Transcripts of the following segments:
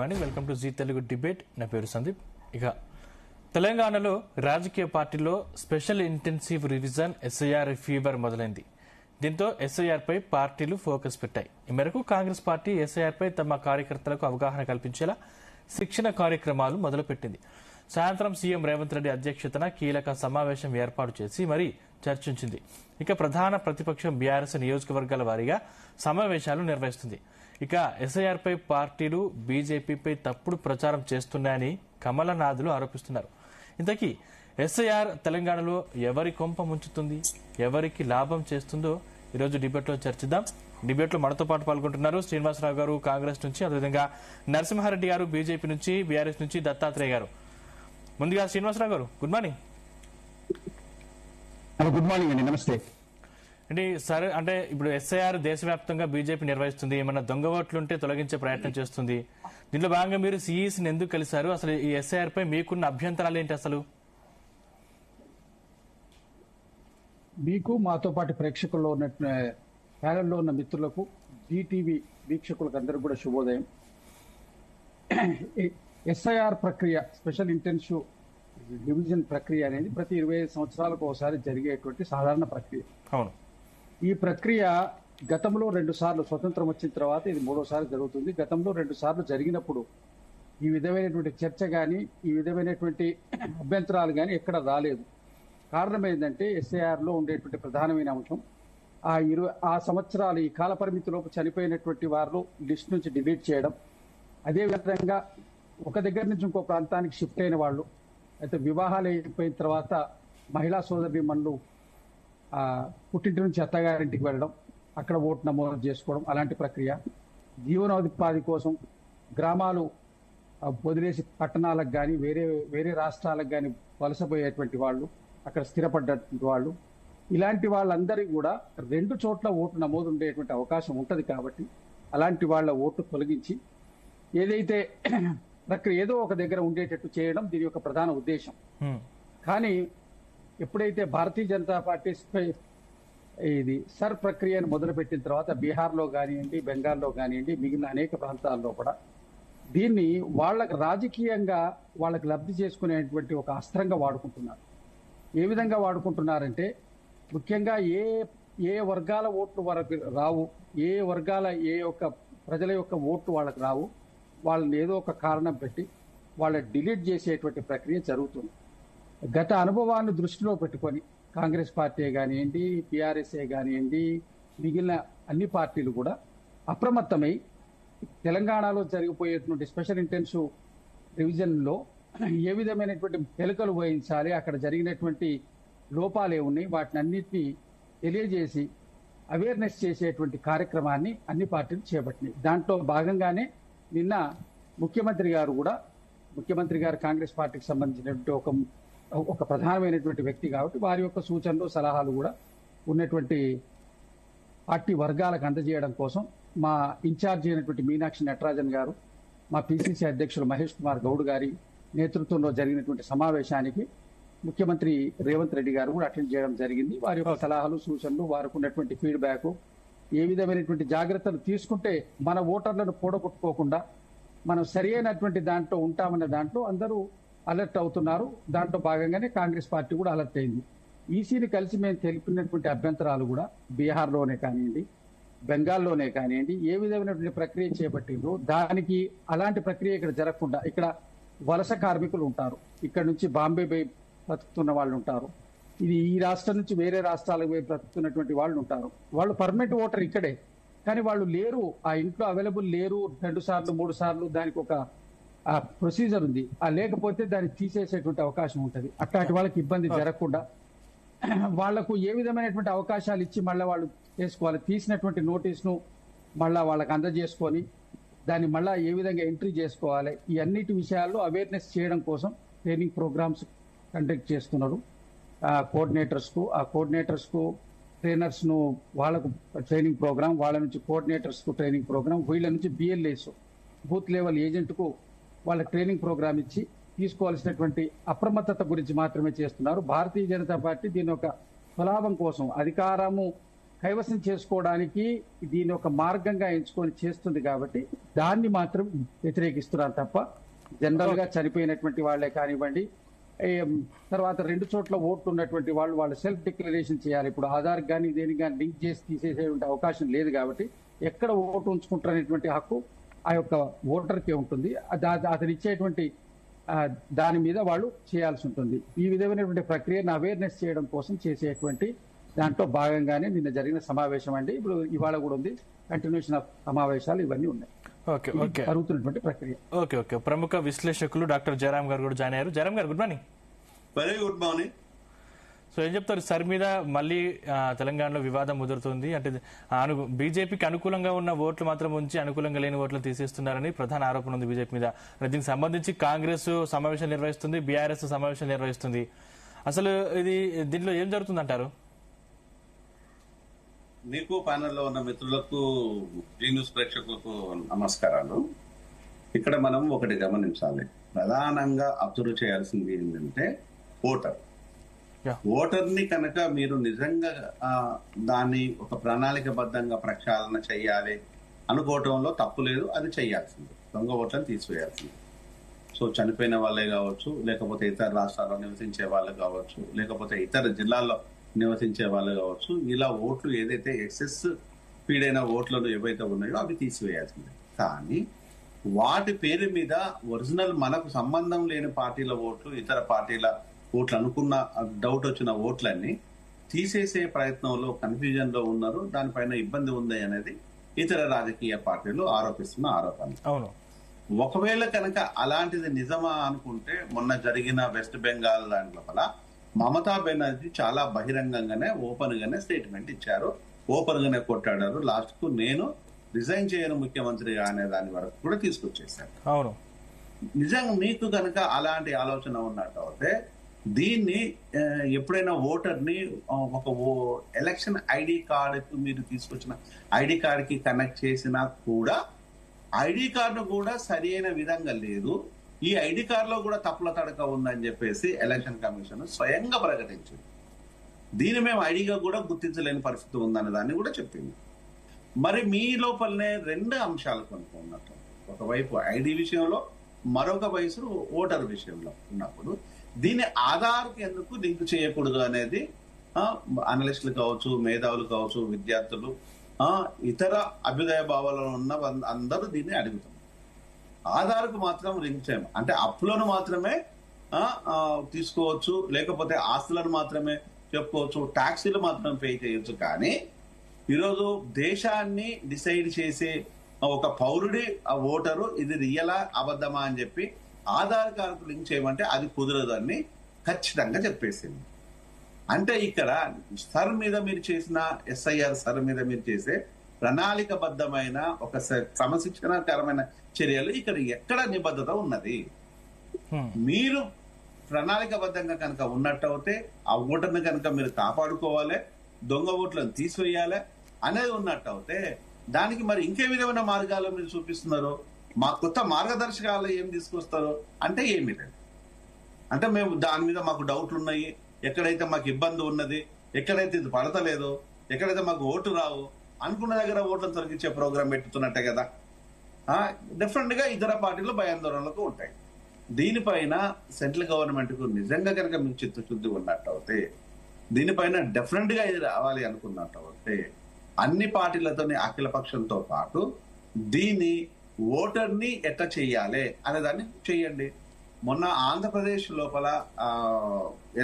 Morning welcome to Zee Telugu debate. నా పేరు సందీప్. ఇక తెలంగాణలో రాజకీయ పార్టీలో special intensive revision SIR fever మొదలైంది. దీంతో ఎస్ఐఆర్ పై పార్టీలు ఫోకస్ పెట్టాయి. ఈ మేరకు కాంగ్రెస్ పార్టీ ఎస్ఐఆర్ పై తమ కార్యకర్తలకు అవగాహన కల్పించేలా శిక్షణ కార్యక్రమాలు మొదలుపెట్టింది. సాయంత్రం సీఎం రేవంత్ రెడ్డి అధ్యక్షతన కీలక సమావేశం ఏర్పాటు చేసి మరీ చర్చించింది. ఇక ప్రధాన ప్రతిపక్షం బీఆర్ఎస్ నియోజకవర్గాల వారీగా సమావేశాలు నిర్వహిస్తుంది. ఇక ఎస్ఐఆర్ పై పార్టీలు బీజేపీపై తప్పుడు ప్రచారం చేస్తున్నాయని కమలనాథులు ఆరోపిస్తున్నారు. ఇంతకీ ఎస్ఐఆర్ తెలంగాణలో ఎవరి కొంప ముంచుతుంది, ఎవరికి లాభం చేస్తుందో ఈరోజు డిబేట్లో చర్చిద్దాం. డిబేట్లో మనతో పాటు పాల్గొంటున్నారు శ్రీనివాసరావు గారు కాంగ్రెస్ నుంచి, అదేవిధంగా నరసింహారెడ్డి గారు బీజేపీ నుంచి, బీఆర్ఎస్ నుంచి దత్తాత్రేయ గారు. ముందుగా శ్రీనివాసరావు గారు గుడ్ మార్నింగ్. గుడ్ మార్నింగ్ అండి, నమస్తే అండి. సరే, అంటే ఇప్పుడు ఎస్ఐఆర్ దేశవ్యాప్తంగా బీజేపీ నిర్వహిస్తుంది, ఏమన్నా దొంగ ఓట్లుంటే తొలగించే ప్రయత్నం చేస్తుంది. దీంట్లో భాగంగా మీరు సిఈసిని ఎందుకు కలిశారు? అసలు ఈ ఎస్ఐఆర్ పై మీకున్న అభ్యంతరాలు ఏంటి? అసలు మీకు మాతో పాటు ప్రేక్షకుల్లో ఉన్న ప్యానెల్లో ఉన్న మిత్రులకు, జీటీవీ వీక్షకులకు అందరికీ కూడా శుభోదయం. ఎస్ఐఆర్ ప్రక్రియ, స్పెషల్ ఇంటెన్సివ్ డివిజన్ ప్రక్రియ అనేది ప్రతి 25 సంవత్సరాలకు ఒకసారి జరిగేటువంటి సాధారణ ప్రక్రియ. అవును. ఈ ప్రక్రియ గతంలో 2 సార్లు, స్వతంత్రం వచ్చిన తర్వాత ఇది 3వసారి జరుగుతుంది. గతంలో 2 సార్లు జరిగినప్పుడు ఈ విధమైనటువంటి చర్చ కానీ, ఈ విధమైనటువంటి అభ్యంతరాలు కానీ ఎక్కడ రాలేదు. కారణం ఏంటంటే ఎస్ఐఆర్ లో ఉండేటువంటి ప్రధానమైన అంశం ఆ సంవత్సరాలు, ఈ కాల పరిమితిలోపు చనిపోయినటువంటి వారిలో లిస్ట్ నుంచి డిలీట్ చేయడం, అదేవిధంగా ఒక దగ్గర నుంచి ఇంకో ప్రాంతానికి షిఫ్ట్ అయిన వాళ్ళు, అయితే వివాహాలు అయిపోయిన తర్వాత మహిళా సోదరి మనులు పుట్టింటి నుంచి అత్తగారింటికి వెళ్ళడం, అక్కడ ఓటు నమోదు చేసుకోవడం, అలాంటి ప్రక్రియ. జీవనోపాధి కోసం గ్రామాలు వదిలేసి పట్టణాలకు కానీ వేరే రాష్ట్రాలకు కానీ వలసపోయేటువంటి వాళ్ళు, అక్కడ స్థిరపడ్డటువంటి వాళ్ళు, ఇలాంటి వాళ్ళందరికీ కూడా 2 చోట్ల ఓటు నమోదు ఉండేటువంటి అవకాశం ఉంటుంది. కాబట్టి అలాంటి వాళ్ళ ఓటు తొలగించి ఏదైతే ప్రక్రియ ఏదో ఒక దగ్గర ఉండేటట్టు చేయడం దీని యొక్క ప్రధాన ఉద్దేశం. కానీ ఎప్పుడైతే భారతీయ జనతా పార్టీ ఇది సర్ ప్రక్రియను మొదలుపెట్టిన తర్వాత బీహార్లో కానివ్వండి, బెంగాల్లో కానివ్వండి, మిగిలిన అనేక ప్రాంతాల్లో కూడా దీన్ని వాళ్ళకి రాజకీయంగా వాళ్ళకి లబ్ధి చేసుకునేటువంటి ఒక అస్త్రంగా వాడుకుంటున్నారు. ఏ విధంగా వాడుకుంటున్నారంటే, ముఖ్యంగా ఏ వర్గాల ఓట్లు వాళ్ళకి రావు, ఏ వర్గాల ప్రజల యొక్క ఓట్లు వాళ్ళకి రావు, వాళ్ళని ఏదో ఒక కారణం పెట్టి వాళ్ళని డిలీట్ చేసేటువంటి ప్రక్రియ జరుగుతుంది. గత అనుభవాన్ని దృష్టిలో పెట్టుకొని కాంగ్రెస్ పార్టీ కానివ్వండి, టీఆర్ఎస్ఏ కానివ్వండి, మిగిలిన అన్ని పార్టీలు కూడా అప్రమత్తమై తెలంగాణలో జరిగిపోయేటువంటి స్పెషల్ ఇంటెన్సివ్ రివిజన్లో ఏ విధమైనటువంటి మెలకువలు వహించాలి, అక్కడ జరిగినటువంటి లోపాలు ఏమున్నాయి, వాటిని అన్నింటినీ తెలియజేసి అవేర్నెస్ చేసేటువంటి కార్యక్రమాన్ని అన్ని పార్టీలు చేపట్టినాయి. దాంట్లో భాగంగానే నిన్న ముఖ్యమంత్రి గారు కాంగ్రెస్ పార్టీకి సంబంధించినటువంటి ఒక ప్రధానమైనటువంటి వ్యక్తి కాబట్టి వారి యొక్క సూచనలు, సలహాలు కూడా ఉన్నటువంటి పార్టీ వర్గాలకు అందజేయడం కోసం మా ఇన్ఛార్జి అయినటువంటి మీనాక్షి నటరాజన్ గారు, మా పిసిసి అధ్యక్షులు మహేష్ కుమార్ గౌడ్ గారి నేతృత్వంలో జరిగినటువంటి సమావేశానికి ముఖ్యమంత్రి రేవంత్ రెడ్డి గారు కూడా అటెండ్ చేయడం జరిగింది. వారి యొక్క సలహాలు, సూచనలు, వారికి ఉన్నటువంటి ఫీడ్బ్యాక్, ఏ విధమైనటువంటి జాగ్రత్తలు తీసుకుంటే మన ఓటర్లను కూడగొట్టుకోకుండా మనం సరి అయినటువంటి దాంట్లో ఉంటామన్న దాంట్లో అందరూ అలర్ట్ అవుతున్నారు. దాంట్లో భాగంగానే కాంగ్రెస్ పార్టీ కూడా అలర్ట్ అయింది. ఈసీని కలిసి మేము తెలిపినటువంటి అభ్యంతరాలు కూడా బీహార్లోనే కానివ్వండి, బెంగాల్లోనే కానివ్వండి, ఏ విధమైనటువంటి ప్రక్రియ చేపట్టిందో దానికి అలాంటి ప్రక్రియ ఇక్కడ జరగకుండా, ఇక్కడ వలస కార్మికులు ఉంటారు, ఇక్కడ నుంచి బాంబే పోయి బ్రతుకుతున్న వాళ్ళు ఉంటారు, ఇది ఈ రాష్ట్రం నుంచి వేరే రాష్ట్రాలకు పోయి బ్రతుకుతున్నటువంటి వాళ్ళు ఉంటారు. వాళ్ళు పర్మనెంట్ ఓటర్ ఇక్కడే, కానీ వాళ్ళు లేరు, ఆ ఇంట్లో అవైలబుల్ లేరు. 2 సార్లు 3 సార్లు దానికి ఒక ప్రొసీజర్ ఉంది. లేకపోతే దాన్ని తీసేసేటువంటి అవకాశం ఉంటుంది. అట్లాంటి వాళ్ళకి ఇబ్బంది జరగకుండా వాళ్లకు ఏ విధమైనటువంటి అవకాశాలు ఇచ్చి మళ్ళీ వాళ్ళు చేసుకోవాలి, తీసినటువంటి నోటీస్ను మళ్ళా వాళ్ళకి అందజేసుకొని దాన్ని మళ్ళా ఏ విధంగా ఎంట్రీ చేసుకోవాలి, ఈ అన్నిటి విషయాల్లో అవేర్నెస్ చేయడం కోసం ట్రైనింగ్ ప్రోగ్రామ్స్ కండక్ట్ చేస్తున్నారు. కోఆర్డినేటర్స్ కు ట్రైనర్స్ ను వాళ్ళకు ట్రైనింగ్ ప్రోగ్రామ్, వాళ్ళ నుంచి కోఆర్డినేటర్స్ కు ట్రైనింగ్ ప్రోగ్రామ్, వీళ్ళ నుంచి బిఎల్ఏస్ బూత్ లెవెల్ ఏజెంట్ కు వాళ్ళ ట్రైనింగ్ ప్రోగ్రామ్ ఇచ్చి తీసుకోవాల్సినటువంటి అప్రమత్తత గురించి మాత్రమే చేస్తున్నారు. భారతీయ జనతా పార్టీ దీని ఒక స్వలాభం కోసం, అధికారము కైవసం చేసుకోవడానికి దీని ఒక మార్గంగా ఎంచుకొని చేస్తుంది కాబట్టి దాన్ని మాత్రం వ్యతిరేకిస్తున్నారు తప్ప జనరల్ గా చనిపోయినటువంటి వాళ్ళే కానివ్వండి, తర్వాత 2 చోట్ల ఓట్లు ఉన్నటువంటి వాళ్ళు సెల్ఫ్ డిక్లరేషన్ చేయాలి. ఇప్పుడు ఆధార్ కానీ దేనికి కానీ లింక్ చేసి తీసేసే అవకాశం లేదు కాబట్టి ఎక్కడ ఓటు ఉంచుకుంటారనేటువంటి హక్కు ఆ యొక్క ఓటర్కే ఉంటుంది. అతను ఇచ్చేటువంటి దాని మీద వాళ్ళు చేయాల్సి ఉంటుంది. ఈ విధమైనటువంటి ప్రక్రియను అవేర్నెస్ చేయడం కోసం చేసేటువంటి దాంట్లో భాగంగానే నిన్న జరిగిన సమావేశం అండి. ఇప్పుడు ఇవాళ కూడా ఉంది, కంటిన్యూషన్ ఆఫ్ సమావేశాలు ఇవన్నీ ఉన్నాయి. జరుగుతున్నటువంటి ప్రక్రియ. ఓకే. ప్రముఖ విశ్లేషకులు డాక్టర్ జయరాం గారు కూడా జాయిన్ అయ్యారు. జయరాం గారు, good morning. Very good morning. So ఏం చెప్తారు సార్ మీద మళ్ళీ తెలంగాణలో వివాదం ముదురుతుంది అంటే బీజేపీకి అనుకూలంగా ఉన్న ఓట్లు మాత్రం ఉంచి అనుకూలంగా లేని ఓట్లు తీసేస్తున్నారని ప్రధాన ఆరోపణ ఉంది బీజేపీ మీద. దీనికి సంబంధించి కాంగ్రెస్ సమావేశాలు నిర్వహిస్తుంది, బీఆర్ఎస్ సమావేశాలు నిర్వహిస్తుంది. అసలు దీంట్లో ఏం జరుగుతుంది అంటారు? నీకు ప్యానెల్లో ఉన్న మిత్రులకు, జీ న్యూస్ ప్రేక్షకులకు నమస్కారాలు. ఇక్కడ మనం ఒకటి గమనించాలి, ప్రధానంగా అబ్జర్వ్ చేయాల్సింది ఏంటంటే ఓటర్ని కనుక మీరు నిజంగా దాన్ని ఒక ప్రణాళికబద్ధంగా ప్రక్షాళన చేయాలి అనుకోవటంలో తప్పు లేదు, అది చేయాల్సింది. దొంగ ఓట్లను తీసివేయాల్సింది. సో చనిపోయిన వాళ్ళే కావచ్చు, లేకపోతే ఇతర రాష్ట్రాల్లో నివసించే వాళ్ళు కావచ్చు, లేకపోతే ఇతర జిల్లాల్లో నివసించే వాళ్ళు కావచ్చు, ఇలా ఓట్లు ఏదైతే ఎక్సెస్ స్పీడ్ అయిన ఓట్లను ఏవైతే ఉన్నాయో అవి తీసివేయాల్సిందే. కానీ వాటి పేరు మీద ఒరిజినల్ మనకు సంబంధం లేని పార్టీల ఓట్లు, ఇతర పార్టీల ఓట్లు అనుకున్న డౌట్ వచ్చిన ఓట్లన్నీ తీసేసే ప్రయత్నంలో కన్ఫ్యూజన్ లో ఉన్నారు. దానిపైన ఇబ్బంది ఉంది అనేది ఇతర రాజకీయ పార్టీలు ఆరోపిస్తున్న ఆరోపణ. అవును, ఒకవేళ కనుక అలాంటిది నిజమా అనుకుంటే మొన్న జరిగిన వెస్ట్ బెంగాల్ దాని లోపల మమతా బెనర్జీ చాలా బహిరంగంగానే ఓపెన్ గానే స్టేట్మెంట్ ఇచ్చారు, ఓపెన్ గానే కొట్టాడారు. లాస్ట్ కు నేను రిజైన్ చేయను ముఖ్యమంత్రిగా అనే దాని వరకు కూడా తీసుకొచ్చేసారు. అవును, నిజంగా మీకు కనుక అలాంటి ఆలోచన ఉన్నట్టు అయితే దీన్ని ఎప్పుడైనా ఓటర్ని ఒక ఎలక్షన్ ఐడి కార్డుకు మీరు తీసుకొచ్చిన ఐడి కార్డుకి కనెక్ట్ చేసినా కూడా ఐడి కార్డు కూడా సరి అయిన విధంగా లేదు, ఈ ఐడి కార్డులో కూడా తప్పుల తడక ఉందని చెప్పేసి ఎలక్షన్ కమిషన్ స్వయంగా ప్రకటించింది. దీన్ని మేము ఐడిగా కూడా గుర్తించలేని పరిస్థితి ఉందనే దాన్ని కూడా చెప్పింది. మరి మీ లోపలనే 2 అంశాలు కొనుక్కున్నట్టు, ఒకవైపు ఐడి విషయంలో, మరొక వయసు ఓటర్ విషయంలో ఉన్నప్పుడు దీన్ని ఆధార్కి ఎందుకు లింక్ చేయకూడదు అనేది అనలిస్టులు కావచ్చు, మేధావులు కావచ్చు, విద్యార్థులు, ఇతర అభ్యుదయ భావాలలో ఉన్న అందరూ దీన్ని అడుగుతున్నారు. ఆధార్కు మాత్రం లింక్ చేయము అంటే అప్పులను మాత్రమే తీసుకోవచ్చు, లేకపోతే ఆస్తులను మాత్రమే చెప్పుకోవచ్చు, ట్యాక్సీలు మాత్రం పే చేయొచ్చు. కానీ ఈరోజు దేశాన్ని డిసైడ్ చేసే ఒక పౌరుడి ఓటరు ఇది రియలా అబద్ధమా అని చెప్పి ఆధార్ కార్డు లింక్ చేయమంటే అది కుదరదని ఖచ్చితంగా చెప్పేసింది. అంటే ఇక్కడ సర్ మీద మీరు చేసిన ఎస్ఐఆర్ సర్ మీద మీరు చేసే ప్రణాళికబద్ధమైన ఒక క్రమశిక్షణకరమైన చర్యలు ఇక్కడ ఎక్కడ నిబద్ధత ఉన్నది? మీరు ప్రణాళికబద్ధంగా కనుక ఉన్నట్టయితే ఆ ఓటర్ని కనుక మీరు కాపాడుకోవాలి, దొంగ ఓట్లను తీసివేయాలి అనేది ఉన్నట్టయితే దానికి మరి ఇంకే విధమైన మార్గాలు మీరు చూపిస్తున్నారు? మా కొత్త మార్గదర్శకాలు ఏం తీసుకొస్తారు అంటే ఏమీ లేదు. అంటే మేము దాని మీద మాకు డౌట్లు ఉన్నాయి, ఎక్కడైతే మాకు ఇబ్బంది ఉన్నది, ఎక్కడైతే ఇది పడతలేదో, ఎక్కడైతే మాకు ఓటు రావు అనుకున్న దగ్గర ఓట్లను తొలగించే ప్రోగ్రాం పెట్టుతున్నట్టే కదా. డిఫరెంట్ గా ఇతర పార్టీలు భయాందోళనలకు ఉంటాయి. దీనిపైన సెంట్రల్ గవర్నమెంట్ కు నిజంగా కనుక మీకు చిత్తశుద్ధి ఉన్నట్టు అయితే, దీనిపైన డెఫినెట్ గా ఇది రావాలి అనుకున్నట్టు అయితే అన్ని పార్టీలతోని అఖిలపక్షంతో పాటు దీన్ని ఓటర్ని ఎట్లా చెయ్యాలి అనే దాన్ని చెయ్యండి. మొన్న ఆంధ్రప్రదేశ్ లోపల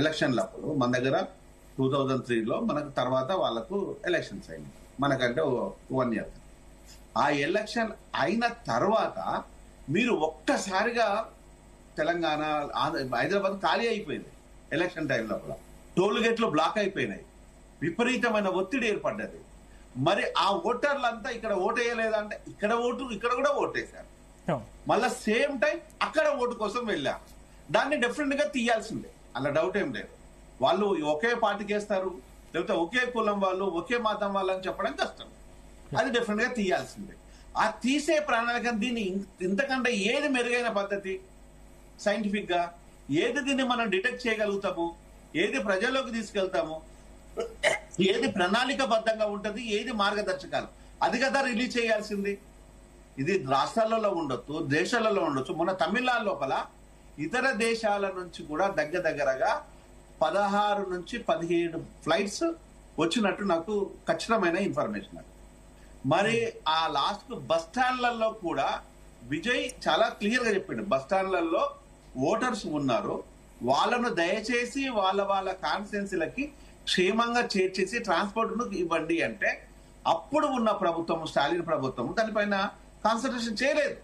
ఎలక్షన్లప్పుడు మన దగ్గర 2003లో మనకు తర్వాత వాళ్ళకు ఎలక్షన్స్ అయింది, మనకంటే 1 year. ఆ ఎలక్షన్ అయిన తర్వాత మీరు ఒక్కసారిగా తెలంగాణ, హైదరాబాద్ ఖాళీ అయిపోయింది. ఎలక్షన్ టైం లోపల టోల్ గేట్లు బ్లాక్ అయిపోయినాయి, విపరీతమైన ఒత్తిడి ఏర్పడ్డది. మరి ఆ ఓటర్లంతా ఇక్కడ ఓటేయలేదంటే ఇక్కడ కూడా ఓటేశారు. మళ్ళా సేమ్ టైం అక్కడ ఓటు కోసం వెళ్ళారు. దాన్ని డెఫినెట్ గా తీయాల్సిందే, అలా డౌట్ ఏం లేదు. వాళ్ళు ఒకే పార్టీకి వేస్తారు, లేకపోతే ఒకే కులం వాళ్ళు, ఒకే మతం వాళ్ళు అని చెప్పడం కష్టం. అది డెఫినెట్ గా తీయాల్సిందే. ఆ తీసే ప్రణాళిక దీన్ని ఇంతకంటే ఏది మెరుగైన పద్ధతి సైంటిఫిక్ గా, ఏది దీన్ని మనం డిటెక్ట్ చేయగలుగుతాము, ఏది ప్రజల్లోకి తీసుకెళ్తాము, ఏది ప్రణాళికబద్ధంగా ఉంటది, ఏది మార్గదర్శకాలు, అది కదా రిలీజ్ చేయాల్సింది. ఇది రాష్ట్రాలలో ఉండొచ్చు, దేశాలలో ఉండొచ్చు. మొన్న తమిళనాడు లోపల ఇతర దేశాల నుంచి కూడా దగ్గరగా 16 నుంచి 17 ఫ్లైట్స్ వచ్చినట్టు నాకు ఖచ్చితమైన ఇన్ఫర్మేషన్. మరి ఆ లాస్ట్ బస్ స్టాండ్లలో కూడా విజయ్ చాలా క్లియర్ గా చెప్పిండు, బస్ స్టాండ్లలో ఓటర్స్ ఉన్నారు, వాళ్ళను దయచేసి వాళ్ళ కాన్స్టిట్యున్సీలకి క్షేమంగా చేర్చేసి ట్రాన్స్పోర్ట్ ను ఇవ్వండి అంటే అప్పుడు ఉన్న ప్రభుత్వం, స్టాలిన్ ప్రభుత్వం దానిపైన కాన్సన్ట్రేషన్ చేయలేదు.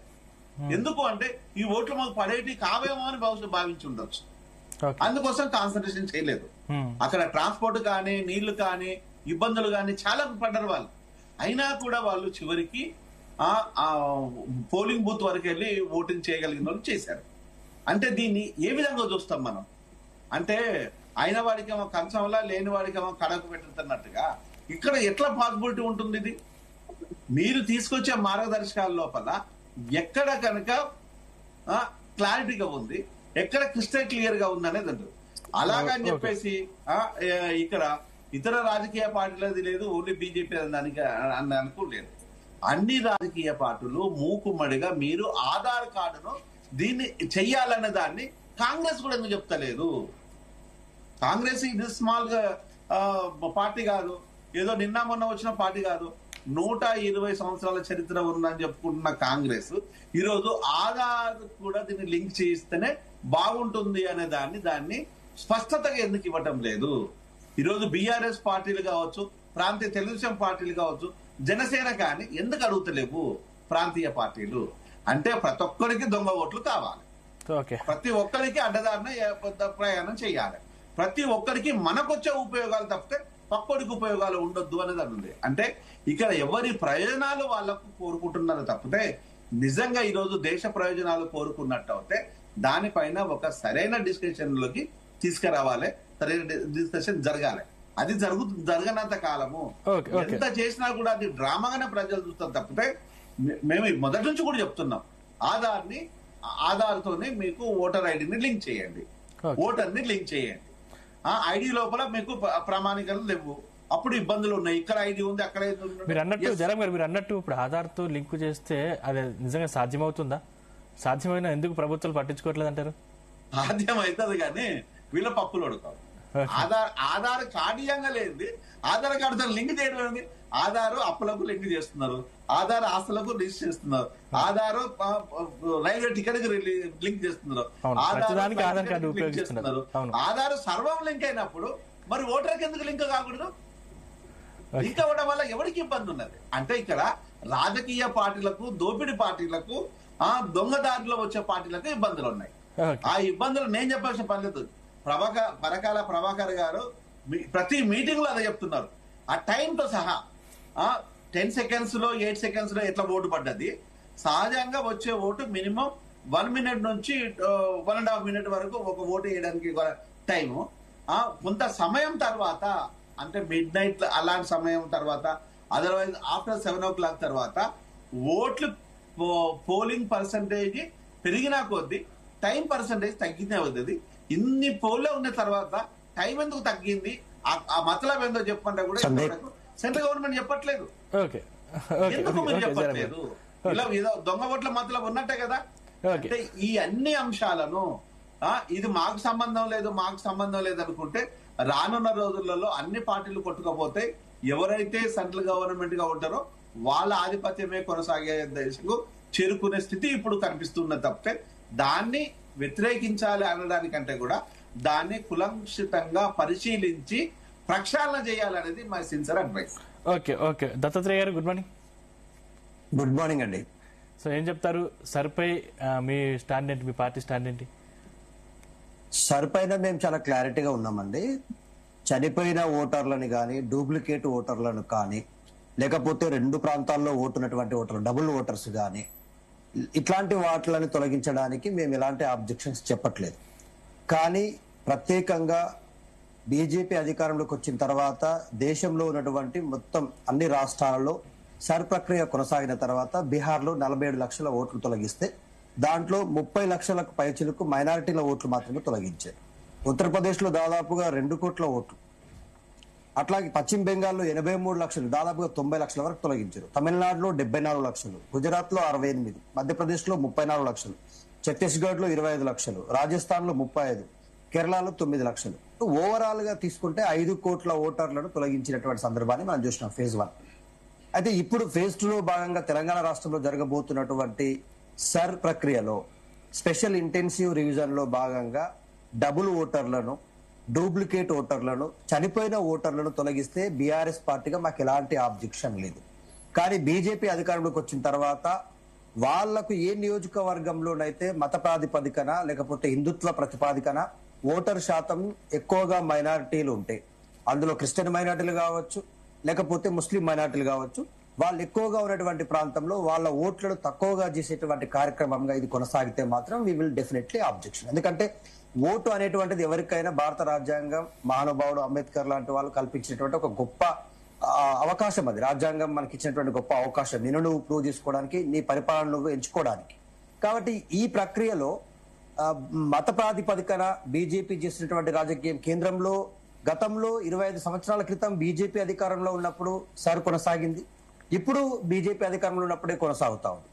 ఎందుకు అంటే ఈ ఓట్లు మాకు పడేటి కావేమో అని భావించి ఉండొచ్చు, అందుకోసం కాన్సన్ట్రేషన్ చేయలేదు. అక్కడ ట్రాన్స్పోర్ట్ కానీ, నీళ్లు కానీ, ఇబ్బందులు కానీ చాలా పడ్డారు వాళ్ళు. అయినా కూడా వాళ్ళు చివరికి పోలింగ్ బూత్ వరకు వెళ్ళి ఓటింగ్ చేయగలిగిన వాళ్ళు చేశారు. అంటే దీన్ని ఏ విధంగా చూస్తాం మనం అంటే, అయిన వాడికేమో కంచంలా, లేని వాడికేమో కడకు పెట్టుతున్నట్టుగా ఇక్కడ ఎట్లా పాసిబిలిటీ ఉంటుంది? ఇది మీరు తీసుకొచ్చే మార్గదర్శకాల లోపల ఎక్కడ కనుక క్లారిటీగా ఉంది, ఎక్కడ క్రిస్టల్ క్లియర్ గా ఉంది అనేది ఉంటుంది. అలాగని చెప్పేసి ఇక్కడ ఇతర రాజకీయ పార్టీలది లేదు, ఓన్లీ బీజేపీ దానికి అని అనుకోలేదు. అన్ని రాజకీయ పార్టీలు మూకుమ్మడిగా మీరు ఆధార్ కార్డును దీన్ని చెయ్యాలనే దాన్ని కాంగ్రెస్ కూడా ఎందుకు చెప్తలేదు? కాంగ్రెస్ ఇది స్మాల్ పార్టీ కాదు, ఏదో నిన్న మొన్న వచ్చిన పార్టీ కాదు. 120 సంవత్సరాల చరిత్ర ఉందని చెప్పుకుంటున్న కాంగ్రెస్ ఈరోజు ఆధార్ కూడా దీన్ని లింక్ చేయిస్తేనే బాగుంటుంది అనే దాన్ని స్పష్టతగా ఎందుకు ఇవ్వటం లేదు? ఈరోజు బీఆర్ఎస్ పార్టీలు కావచ్చు, ప్రాంతీయ తెలుగుదేశం పార్టీలు కావచ్చు, జనసేన కానీ ఎందుకు అడుగుతలేవు ప్రాంతీయ పార్టీలు? అంటే ప్రతి ఒక్కరికి దొంగ ఓట్లు కావాలి, ప్రతి ఒక్కరికి అడ్డదారిన ప్రయాణం చేయాలి, ప్రతి ఒక్కరికి మనకొచ్చే ఉపయోగాలు తప్పితే పక్కోడికి ఉపయోగాలు ఉండొద్దు అనేది ఉంది. అంటే ఇక్కడ ఎవరి ప్రయోజనాలు వాళ్ళకు కోరుకుంటున్నారు తప్పితే నిజంగా ఈరోజు దేశ ప్రయోజనాలు కోరుకున్నట్టు అయితే దానిపైన ఒక సరైన డిస్కషన్ లోకి తీసుకురావాలి, సరైన డిస్కషన్ జరగాలి. అది జరగనంత కాలము ఎంత చేసినా కూడా అది డ్రామాగానే ప్రజలు చూస్తారు తప్పితే, మేము మొదటి నుంచి కూడా చెప్తున్నాం, ఆధార్తోనే మీకు ఓటర్ ఐడిని లింక్ చేయండి, ఓటర్ని లింక్ చేయండి. ఐడి లోపల మీకు ప్రామాణికలు లేవు, అప్పుడు ఇబ్బందులు ఉన్నాయి. ఇక్కడ ఐడి ఉంది, అక్కడ మీరు అన్నట్టు జరం గారు, మీరు అన్నట్టు ఇప్పుడు ఆధార్తో లింక్ చేస్తే అది నిజంగా సాధ్యమవుతుందా? సాధ్యమైన ఎందుకు ప్రభుత్వాలు పట్టించుకోవట్లేదు అంటారు? సాధ్యమవుతుంది కానీ వీళ్ళ పప్పులు ఉడకావు. ఆధార్ కార్డియంగా లేదు, ఆధార్ కార్డుతో లింక్ చేయడం. ఆధార్ అప్పులకు లింక్ చేస్తున్నారు, ఆధార్ ఆస్తులకు లింక్ చేస్తున్నారు, ఆధార్ రైల్వే టికెట్ కి లింక్ చేస్తున్నారు, ఆధార్ సర్వం లింక్ అయినప్పుడు మరి ఓటర్కి ఎందుకు లింక్ కాకూడదు? లింక్ అవ్వడం వల్ల ఎవరికి ఇబ్బంది ఉన్నది? అంటే ఇక్కడ రాజకీయ పార్టీలకు, దోపిడీ పార్టీలకు, దొంగదారిలో వచ్చే పార్టీలకు ఇబ్బందులు ఉన్నాయి. ఆ ఇబ్బందులు నేను చెప్పాల్సిన పని లేదు. పరకాల ప్రభాకర్ గారు ప్రతి మీటింగ్ లో అదే చెప్తున్నారు. ఆ టైంతో సహా 10 సెకండ్స్ లో 8 సెకండ్స్ లో ఎట్లా ఓటు పడ్డది, సహజంగా వచ్చే ఓటు మినిమం 1 మినిట్ నుంచి 1.5 మినిట్ వరకు ఒక ఓటు వేయడానికి టైము. కొంత సమయం తర్వాత అంటే మిడ్ నైట్ అలాంటి సమయం తర్వాత, అదర్వైజ్ ఆఫ్టర్ 7 o'clock తర్వాత ఓట్లు పోలింగ్ పర్సంటేజ్ పెరిగినా కొద్దీ టైం పర్సంటేజ్ తగ్గితే అవుతుంది. ఇన్ని పోలే ఉన్న తర్వాత టైం ఎందుకు తగ్గింది, ఆ మతలబ్ ఏందో చెప్పంటే కూడా సెంట్రల్ గవర్నమెంట్ చెప్పట్లేదు. ఎందుకు మీరు చెప్పట్లేదు? ఇలా ఏదో దొంగ ఓట్ల మతలబ్ ఉన్నట్టే కదా. అంటే ఈ అన్ని అంశాలను ఇది మాకు సంబంధం లేదు అనుకుంటే రానున్న రోజులలో అన్ని పార్టీలు కొట్టుకపోతే ఎవరైతే సెంట్రల్ గవర్నమెంట్ గా ఉంటారో వాళ్ళ ఆధిపత్యమే కొనసాగే దేశంకు చేరుకునే స్థితి ఇప్పుడు కనిపిస్తున్నది తప్పితే దాన్ని వ్యతిరేకించాలి అనడానికంటే కూడా దాన్ని కులంక్షితంగా పరిశీలించి ప్రక్షాళన చేయాలనేది my sincere advice. Okay Dattatreya గారు, గుడ్ మార్నింగ్. గుడ్ మార్నింగ్ అండి. సో ఏం చెప్తారు సర్పై? మీ స్టాండ్ ఏంటి, మీ పార్టీ స్టాండ్ ఏంటి? సర్పైన మేము చాలా క్లారిటీగా ఉన్నామండి. చనిపోయిన ఓటర్లను కానీ, డూప్లికేట్ ఓటర్లను కానీ, లేకపోతే 2 ప్రాంతాల్లో ఓటున్నటువంటి ఓటర్లు, డబుల్ ఓటర్స్ కానీ, ఇట్లాంటి వాటిని తొలగించడానికి మేము ఎలాంటి ఆబ్జెక్షన్స్ చెప్పట్లేదు. కానీ ప్రత్యేకంగా బీజేపీ అధికారంలోకి వచ్చిన తర్వాత దేశంలో ఉన్నటువంటి మొత్తం అన్ని రాష్ట్రాలలో సర్ ప్రక్రియ కొనసాగిన తర్వాత బీహార్లో 47 లక్షల ఓట్లు తొలగిస్తే దాంట్లో 30 లక్షలకు పైచిలకు మైనారిటీల ఓట్లు మాత్రమే తొలగించారు. ఉత్తరప్రదేశ్లో దాదాపుగా 2 కోట్ల ఓట్లు అట్లాగే పశ్చిమ బెంగాల్లో 83 లక్షలు, దాదాపుగా 90 లక్షల వరకు తొలగించారు. తమిళనాడులో 74 లక్షలు, గుజరాత్ లో 68, మధ్యప్రదేశ్ లో 34 లక్షలు, ఛత్తీస్గఢ్ లో 25 లక్షలు, రాజస్థాన్ లో 35, కేరళలో 9 లక్షలు. ఓవరాల్ గా తీసుకుంటే 5 కోట్ల ఓటర్లను తొలగించినటువంటి సందర్భాన్ని మనం చూసినాం ఫేజ్ 1. అయితే ఇప్పుడు ఫేజ్ 2 లో భాగంగా తెలంగాణ రాష్ట్రంలో జరగబోతున్నటువంటి సర్ ప్రక్రియలో స్పెషల్ ఇంటెన్సివ్ రివిజన్ లో భాగంగా డబుల్ ఓటర్లను, డూప్లికేట్ ఓటర్లను, చనిపోయిన ఓటర్లను తొలగిస్తే బీఆర్ఎస్ పార్టీగా మాకు ఎలాంటి ఆబ్జెక్షన్ లేదు. కానీ బీజేపీ అధికారంలోకి వచ్చిన తర్వాత వాళ్లకు ఏ నియోజకవర్గంలోనైతే మత ప్రాతిపదికన లేకపోతే హిందుత్వ ప్రతిపాదికన ఓటర్ శాతం ఎక్కువగా మైనారిటీలు ఉంటాయి, అందులో క్రిస్టియన్ మైనారిటీలు కావచ్చు లేకపోతే ముస్లిం మైనారిటీలు కావచ్చు, వాళ్ళు ఎక్కువగా ఉన్నటువంటి ప్రాంతంలో వాళ్ళ ఓట్లను తక్కువగా చేసేటువంటి కార్యక్రమంగా ఇది కొనసాగితే మాత్రం వి విల్ డెఫినెట్లీ ఆబ్జెక్షన్. ఎందుకంటే ఓటు అనేటువంటిది ఎవరికైనా భారత రాజ్యాంగం, మహానుభావుడు అంబేద్కర్ లాంటి వాళ్ళు కల్పించినటువంటి ఒక గొప్ప అవకాశం. అది రాజ్యాంగం మనకి ఇచ్చినటువంటి గొప్ప అవకాశం, నిన్ను నువ్వు ప్రూవ్ చేసుకోవడానికి, నీ పరిపాలన నువ్వు ఎంచుకోవడానికి. కాబట్టి ఈ ప్రక్రియలో మత ప్రాతిపదికన బీజేపీ చేసినటువంటి రాజకీయం కేంద్రంలో గతంలో 25 సంవత్సరాల క్రితం బీజేపీ అధికారంలో ఉన్నప్పుడు సార్ కొనసాగింది, ఇప్పుడు బీజేపీ అధికారంలో ఉన్నప్పుడే కొనసాగుతా ఉంది.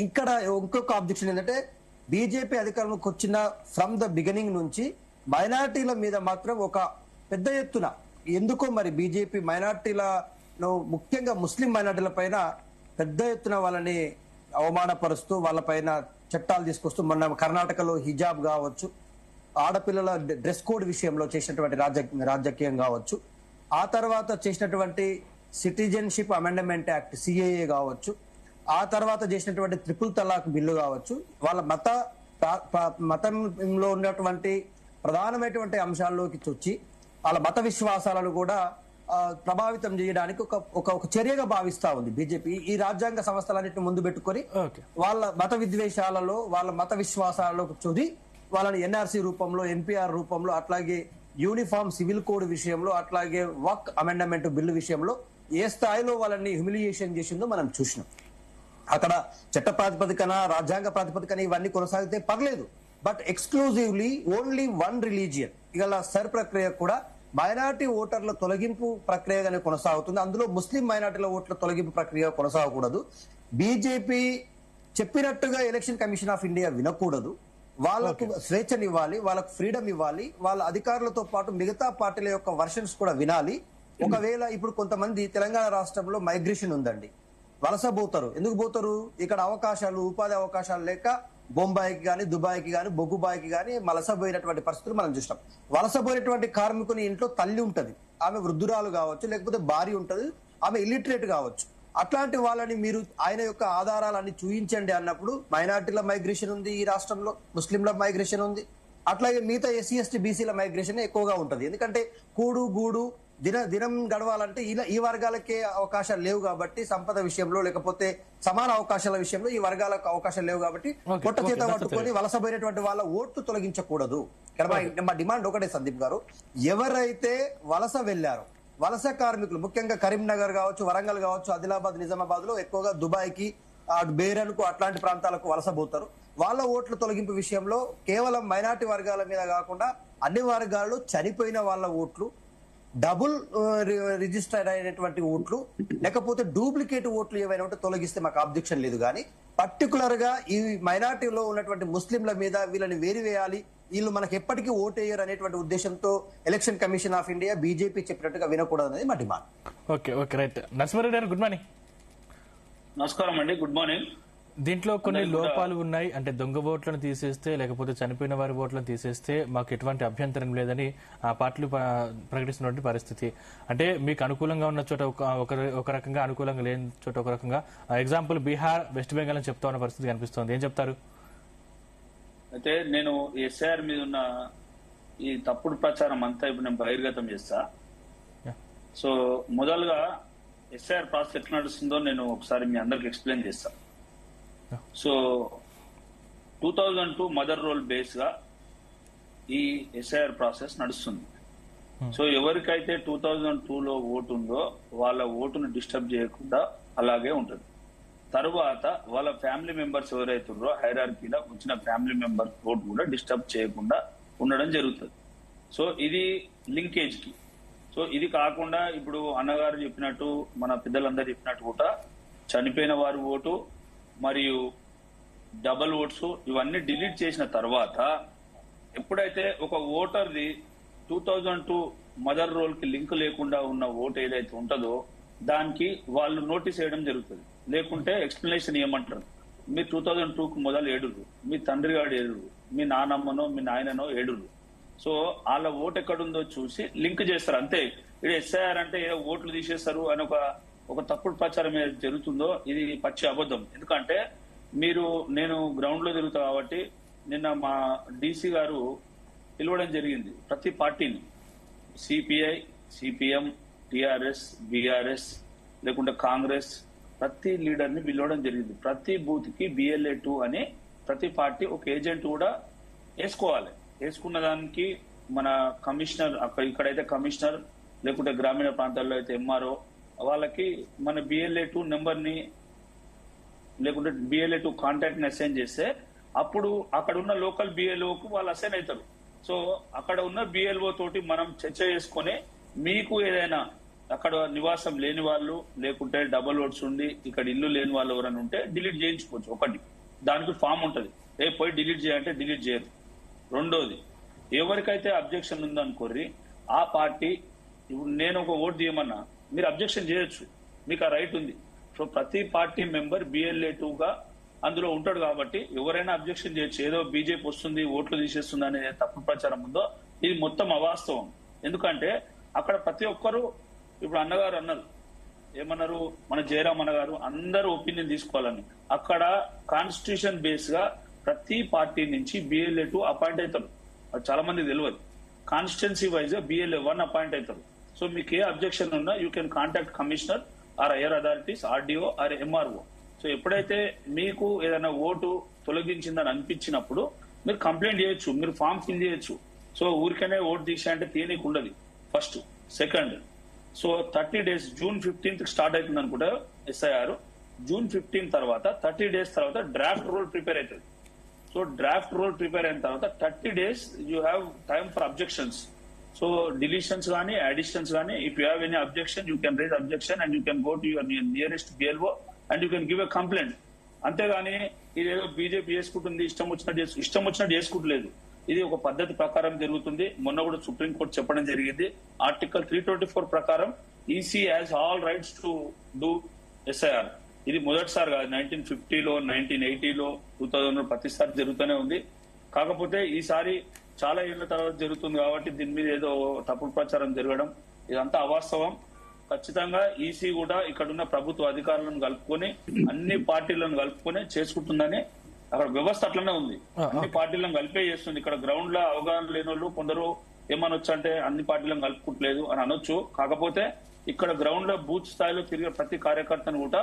ఇక్కడ ఇంకొక ఆబ్జెక్షన్ ఏంటంటే బీజేపీ అధికారంలోకి వచ్చిన ఫ్రమ్ ద బిగినింగ్ నుంచి మైనారిటీల మీద మాత్రం ఒక పెద్ద ఎత్తున, ఎందుకో మరి బీజేపీ మైనారిటీలను ముఖ్యంగా ముస్లిం మైనారిటీల పైన పెద్ద ఎత్తున వాళ్ళని అవమానపరుస్తూ వాళ్ళపైన చట్టాలు తీసుకొస్తూ, మొన్న కర్ణాటకలో హిజాబ్ కావచ్చు, ఆడపిల్లల డ్రెస్ కోడ్ విషయంలో చేసినటువంటి రాజకీయం కావచ్చు, ఆ తర్వాత చేసినటువంటి సిటిజన్షిప్ అమెండ్మెంట్ యాక్ట్ సిఏఏ కావచ్చు, ఆ తర్వాత చేసినటువంటి ట్రిపుల్ తలాక్ బిల్లు కావచ్చు, వాళ్ళ మతంలో ఉన్నటువంటి ప్రధానమైనటువంటి అంశాల్లోకి వచ్చి వాళ్ళ మత విశ్వాసాలను కూడా ప్రభావితం చేయడానికి ఒక చర్యగా భావిస్తా ఉంది బీజేపీ. ఈ రాజ్యాంగ సంస్థలన్నింటిని ముందు పెట్టుకొని వాళ్ళ మత విద్వేషాలలో, వాళ్ళ మత విశ్వాసాలలో చూసి వాళ్ళని ఎన్ఆర్సీ రూపంలో, ఎన్పిఆర్ రూపంలో, అట్లాగే యూనిఫామ్ సివిల్ కోడ్ విషయంలో, అట్లాగే వక్ అమెండ్మెంట్ బిల్లు విషయంలో ఏ స్థాయిలో వాళ్ళని హ్యూమిలియేషన్ చేసిందో మనం చూసినాం. అక్కడ చట్ట ప్రాతిపదికన, రాజ్యాంగ ప్రాతిపదికన ఇవన్నీ కొనసాగితే పర్లేదు, but exclusively only one religion ఇలా సర్ ప్రక్రియ కూడా మైనారిటీ ఓటర్ల తొలగింపు ప్రక్రియగానే కొనసాగుతుంది. అందులో ముస్లిం మైనారిటీల ఓట్ల తొలగింపు ప్రక్రియ కొనసాగకూడదు. బీజేపీ చెప్పినట్టుగా ఎలక్షన్ కమిషన్ ఆఫ్ ఇండియా వినకూడదు. వాళ్ళకు స్వేచ్ఛనివ్వాలి, వాళ్ళకు ఫ్రీడమ్ ఇవ్వాలి, వాళ్ళ అధికారులతో పాటు మిగతా పార్టీల యొక్క వర్షన్స్ కూడా వినాలి. ఒకవేళ ఇప్పుడు కొంతమంది తెలంగాణ రాష్ట్రంలో మైగ్రేషన్ ఉందండి, వలస పోతారు. ఎందుకు పోతారు? ఇక్కడ అవకాశాలు, ఉపాధి అవకాశాలు లేక బొంబాయికి కానీ, దుబాయ్కి కానీ, బొగ్గుబాయికి కానీ వలసపోయినటువంటి పరిస్థితులు మనం చూస్తాం. వలసపోయినటువంటి కార్మికుని ఇంట్లో తల్లి ఉంటది, ఆమె వృద్ధురాలు కావచ్చు, లేకపోతే భార్య ఉంటది, ఆమె ఇల్లిటరేట్ కావచ్చు. అట్లాంటి వాళ్ళని మీరు ఆయన యొక్క ఆధారాలన్నీ చూపించండి అన్నప్పుడు మైనార్టీల మైగ్రేషన్ ఉంది ఈ రాష్ట్రంలో, ముస్లింల మైగ్రేషన్ ఉంది, అట్లాగే మిగతా ఎస్సీ ఎస్టీ బీసీల మైగ్రేషన్ ఎక్కువగా ఉంటది. ఎందుకంటే కూడు గూడు దినం గడవాలంటే ఈ వర్గాలకే అవకాశాలు లేవు కాబట్టి, సంపద విషయంలో లేకపోతే సమాన అవకాశాల విషయంలో ఈ వర్గాలకు అవకాశాలు లేవు కాబట్టి పొట్ట చేత పట్టుకొని వలసపోయినటువంటి వాళ్ళ ఓట్లు తొలగించకూడదు. మా డిమాండ్ ఒకటే సందీప్ గారు, ఎవరైతే వలస వెళ్లారో వలస కార్మికులు ముఖ్యంగా కరీంనగర్ కావచ్చు, వరంగల్ కావచ్చు, ఆదిలాబాద్, నిజామాబాద్ లో ఎక్కువగా దుబాయ్కి, బేరన్కు అట్లాంటి ప్రాంతాలకు వలసపోతారు. వాళ్ళ ఓట్ల తొలగింపు విషయంలో కేవలం మైనార్టీ వర్గాల మీద కాకుండా అన్ని వర్గాల్లో చనిపోయిన వాళ్ళ ఓట్లు, డబుల్ రిజిస్టర్ అయినటువంటి ఓట్లు, లేకపోతే డూప్లికేట్ ఓట్లు ఏవైనా ఉంటే తొలగిస్తే మాకు ఆబ్జెక్షన్ లేదు. కానీ పర్టికులర్ గా ఈ మైనార్టీలో ఉన్నటువంటి ముస్లింల మీద వీళ్ళని వేరివేయాలి, వీళ్ళు మనకు ఎప్పటికీ ఓటేయరు అనేటువంటి ఉద్దేశంతో election commission of India BJP చెప్పినట్టుగా వినకూడదు అనేది మా డిమాండ్. Okay right. నరసింహారెడ్డి గారు గుడ్ మార్నింగ్. నమస్కారం అండి, గుడ్ మార్నింగ్. దీంట్లో కొన్ని లోపాలు ఉన్నాయి, అంటే దొంగ ఓట్లను తీసేస్తే లేకపోతే చనిపోయిన వారి ఓట్లను తీసేస్తే మాకు ఎటువంటి అభ్యంతరం లేదని ఆ పార్టీలు ప్రకటిస్తున్నటువంటి పరిస్థితి. అంటే మీకు అనుకూలంగా ఉన్న చోట ఒక రకంగా, అనుకూలంగా లేని చోట ఒక రకంగా. ఎగ్జాంపుల్ బీహార్, వెస్ట్ బెంగాల్ అని చెప్తా ఉన్న పరిస్థితి కనిపిస్తోంది. ఏం చెప్తారు? అయితే నేను ఎస్ఐఆర్ మీద ఉన్న ఈ తప్పుడు ప్రచారం అంతా ఇప్పుడు నేను బహిర్గతం చేస్తా. సో మొదలుగా ఎస్ఐఆర్ ప్రాసెస్ ఎట్లా నడుస్తుందో నేను ఒకసారి మీ అందరికి ఎక్స్ప్లెయిన్ చేస్తా. సో 2002 మదర్ రోల్ బేస్ గా ఈ ఎస్ఐఆర్ ప్రాసెస్ నడుస్తుంది. సో ఎవరికైతే 2002లో ఓటు ఉందో వాళ్ళ ఓటును డిస్టర్బ్ చేయకుండా అలాగే ఉంటుంది. తరువాత వాళ్ళ ఫ్యామిలీ మెంబర్స్ ఎవరైతున్నారో హైరార్కీలో వచ్చిన ఫ్యామిలీ మెంబర్స్ ఓటు కూడా డిస్టర్బ్ చేయకుండా ఉండడం జరుగుతుంది. సో ఇది లింకేజ్ కి. సో ఇది కాకుండా ఇప్పుడు అన్నగారు చెప్పినట్టు మన పెద్దలందరూ చెప్పినట్టు కూడా చనిపోయిన వారి ఓటు మరియు డబల్ ఓట్స్ ఇవన్నీ డిలీట్ చేసిన తర్వాత ఎప్పుడైతే ఒక ఓటర్ది 2002 మదర్ రోల్ కి లింక్ లేకుండా ఉన్న ఓటు ఏదైతే ఉంటుందో దానికి వాళ్ళు నోటీస్ వేయడం జరుగుతుంది. లేకుంటే ఎక్స్ప్లెనేషన్ ఏమంటారు, మీరు 2002కు మొదలు ఏడురు, మీ తండ్రి గారు ఏడురు, మీ నానమ్మనో మీ నాయననో ఏడురు. సో వాళ్ళ ఓటు ఎక్కడుందో చూసి లింక్ చేస్తారు అంతే. ఇది ఎస్ఐఆర్ అంటే ఓట్లు తీసేస్తారు అని ఒక తప్పుడు ప్రచారం ఏదైతే జరుగుతుందో ఇది పచ్చి అబద్ధం. ఎందుకంటే నేను గ్రౌండ్ లో తిరుగుతా కాబట్టి నిన్న మా డీసీ గారు పిలవడం జరిగింది ప్రతి పార్టీని, సిపిఐ, సిపిఎం, టిఆర్ఎస్, బిఆర్ఎస్ లేకుంటే కాంగ్రెస్, ప్రతి లీడర్ ని పిలవడం జరిగింది. ప్రతి బూత్ కి BLA2 అని ప్రతి పార్టీ ఒక ఏజెంట్ కూడా వేసుకోవాలి. వేసుకున్న దానికి మన కమిషనర్ ఇక్కడైతే కమిషనర్ లేకుంటే గ్రామీణ ప్రాంతాల్లో అయితే MRO వాళ్ళకి మన BLA2 నెంబర్ ని లేకుంటే BLA2 కాంటాక్ట్ ని అసైన్ చేస్తే అప్పుడు అక్కడ ఉన్న లోకల్ BLOకు వాళ్ళు అసైన్ అవుతారు. సో అక్కడ ఉన్న BLO తోటి మనం చర్చ చేసుకొని మీకు ఏదైనా అక్కడ నివాసం లేని వాళ్ళు లేకుంటే డబుల్ ఓట్స్ ఉండి ఇక్కడ ఇల్లు లేని వాళ్ళు ఎవరైనా ఉంటే డిలీట్ చేయించుకోవచ్చు. ఒకటి దానికి ఫామ్ ఉంటది, పోయి డిలీట్ చేయాలంటే డిలీట్ చేయరు. రెండోది, ఎవరికైతే అబ్జెక్షన్ ఉందనుకోర్రి ఆ పార్టీ, ఇప్పుడు నేను ఒక ఓటు తీయమన్నా మీరు అబ్జెక్షన్ చేయొచ్చు, మీకు ఆ రైట్ ఉంది. సో ప్రతి పార్టీ మెంబర్ BLA2గా అందులో ఉంటాడు కాబట్టి ఎవరైనా అబ్జెక్షన్ చేయొచ్చు. ఏదో బీజేపీ వస్తుంది ఓట్లు తీసేస్తుంది అనే తప్పుడు ప్రచారం ఉందో ఇది మొత్తం అవాస్తవం. ఎందుకంటే అక్కడ ప్రతి ఒక్కరు, ఇప్పుడు అన్నగారు అన్నారు, ఏమన్నారు, మన జయరాం అన్నగారు అందరూ ఒపీనియన్ తీసుకోవాలని. అక్కడ కాన్స్టిట్యూషన్ బేస్ గా ప్రతి పార్టీ నుంచి BLA2 అపాయింట్ అవుతారు. అది చాలా మంది తెలియదు. కాన్స్టిట్యున్సీ వైజ్ BLA1 అపాయింట్ అవుతారు. సో మీకు ఏ అబ్జెక్షన్ ఉన్నా you can contact commissioner or higher authorities, RDO or MRO. So ఎప్పుడైతే మీకు ఏదైనా ఓటు తొలగించిందని అనిపించినప్పుడు మీరు కంప్లైంట్ చేయొచ్చు, మీరు ఫామ్ ఫిల్ చేయొచ్చు. సో ఊరికనే ఓటు తీసేయంటే తీయనీకి ఉండదు. First. Second, so 30 days June 15th start అవుతుంది అనుకుంటా SIR. జూన్ 15 తర్వాత 30 days తర్వాత డ్రాఫ్ట్ రోల్ ప్రిపేర్ అవుతుంది. సో డ్రాఫ్ట్ రోల్ ప్రిపేర్ అయిన తర్వాత 30 days you have time for objections. So deletions కానీ అడిషన్స్ కానీ if you have any objection you can rise objection and you can go to your nearest BLO and you can give a complaint. అంతేగాని ఇదేదో BJP చేసుకుంటుంది, ఇష్టం వచ్చినట్టు చేసుకుంటలేదు. ఇది ఒక పద్ధతి ప్రకారం జరుగుతుంది. మొన్న కూడా సుప్రీంకోర్టు చెప్పడం జరిగింది, ఆర్టికల్ 324 ప్రకారం EC has all rights to do SIR. ఇది మొదటిసారి కాదు, 1950లో 1980లో 2000 ప్రతిసారి జరుగుతూనే ఉంది. కాకపోతే ఈసారి చాలా ఏళ్ల తర్వాత జరుగుతుంది కాబట్టి దీని మీద ఏదో తప్పుడు ప్రచారం జరగడం ఇదంతా అవాస్తవం. ఖచ్చితంగా EC కూడా ఇక్కడున్న ప్రభుత్వ అధికారులను కలుపుకొని అన్ని పార్టీలను కలుపుకొని చేసుకుంటుందని అక్కడ వ్యవస్థ అట్లనే ఉంది. అన్ని పార్టీలను కలిపే చేస్తుంది. ఇక్కడ గ్రౌండ్ లో అవగాహన లేని వాళ్ళు కొందరు ఏమనొచ్చు అంటే అన్ని పార్టీలను కలుపుకుంటలేదు అని అనొచ్చు. కాకపోతే ఇక్కడ గ్రౌండ్ లో బూత్ స్థాయిలో తిరిగే ప్రతి కార్యకర్తను కూడా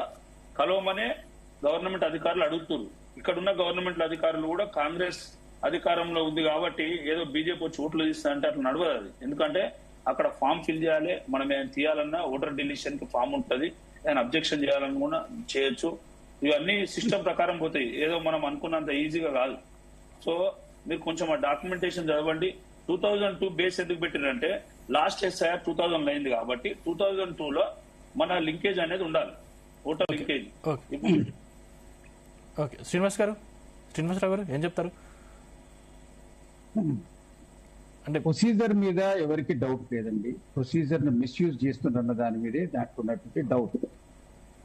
కలవమనే గవర్నమెంట్ అధికారులు అడుగుతున్నారు. ఇక్కడున్న గవర్నమెంట్ అధికారులు కూడా కాంగ్రెస్ అధికారంలో ఉంది కాబట్టి ఏదో బీజేపీ వచ్చి ఓట్లు తీస్తారంటే అట్లా నడవదు అది. ఎందుకంటే అక్కడ ఫామ్ ఫిల్ చేయాలి, మనం ఏమైనా తీయాలన్నా ఓటర్ డిలీషన్ కి ఫామ్ ఉంటుంది, ఏమైనా అబ్జెక్షన్ చేయాలన్నా కూడా చేయొచ్చు. ఇవన్నీ సిస్టమ్ ప్రకారం పోతాయి, ఏదో మనం అనుకున్నంత ఈజీగా కాదు. సో మీరు కొంచెం ఆ డాక్యుమెంటేషన్ చదవండి. 2002 బేస్ ఎందుకు పెట్టినంటే లాస్ట్ SIR 2000 అయింది కాబట్టి 2002లో మన లింకేజ్ అనేది ఉండాలి, ఓటర్ లింకేజ్. ఓకే శ్రీనివాసరావు గారు ఏం చెప్తారు? అంటే ప్రొసీజర్ మీద ఎవరికి డౌట్ లేదండి. ప్రొసీజర్ ను మిస్యూజ్ చేస్తున్న దాని మీదే దానికి ఉన్నటువంటి డౌట్.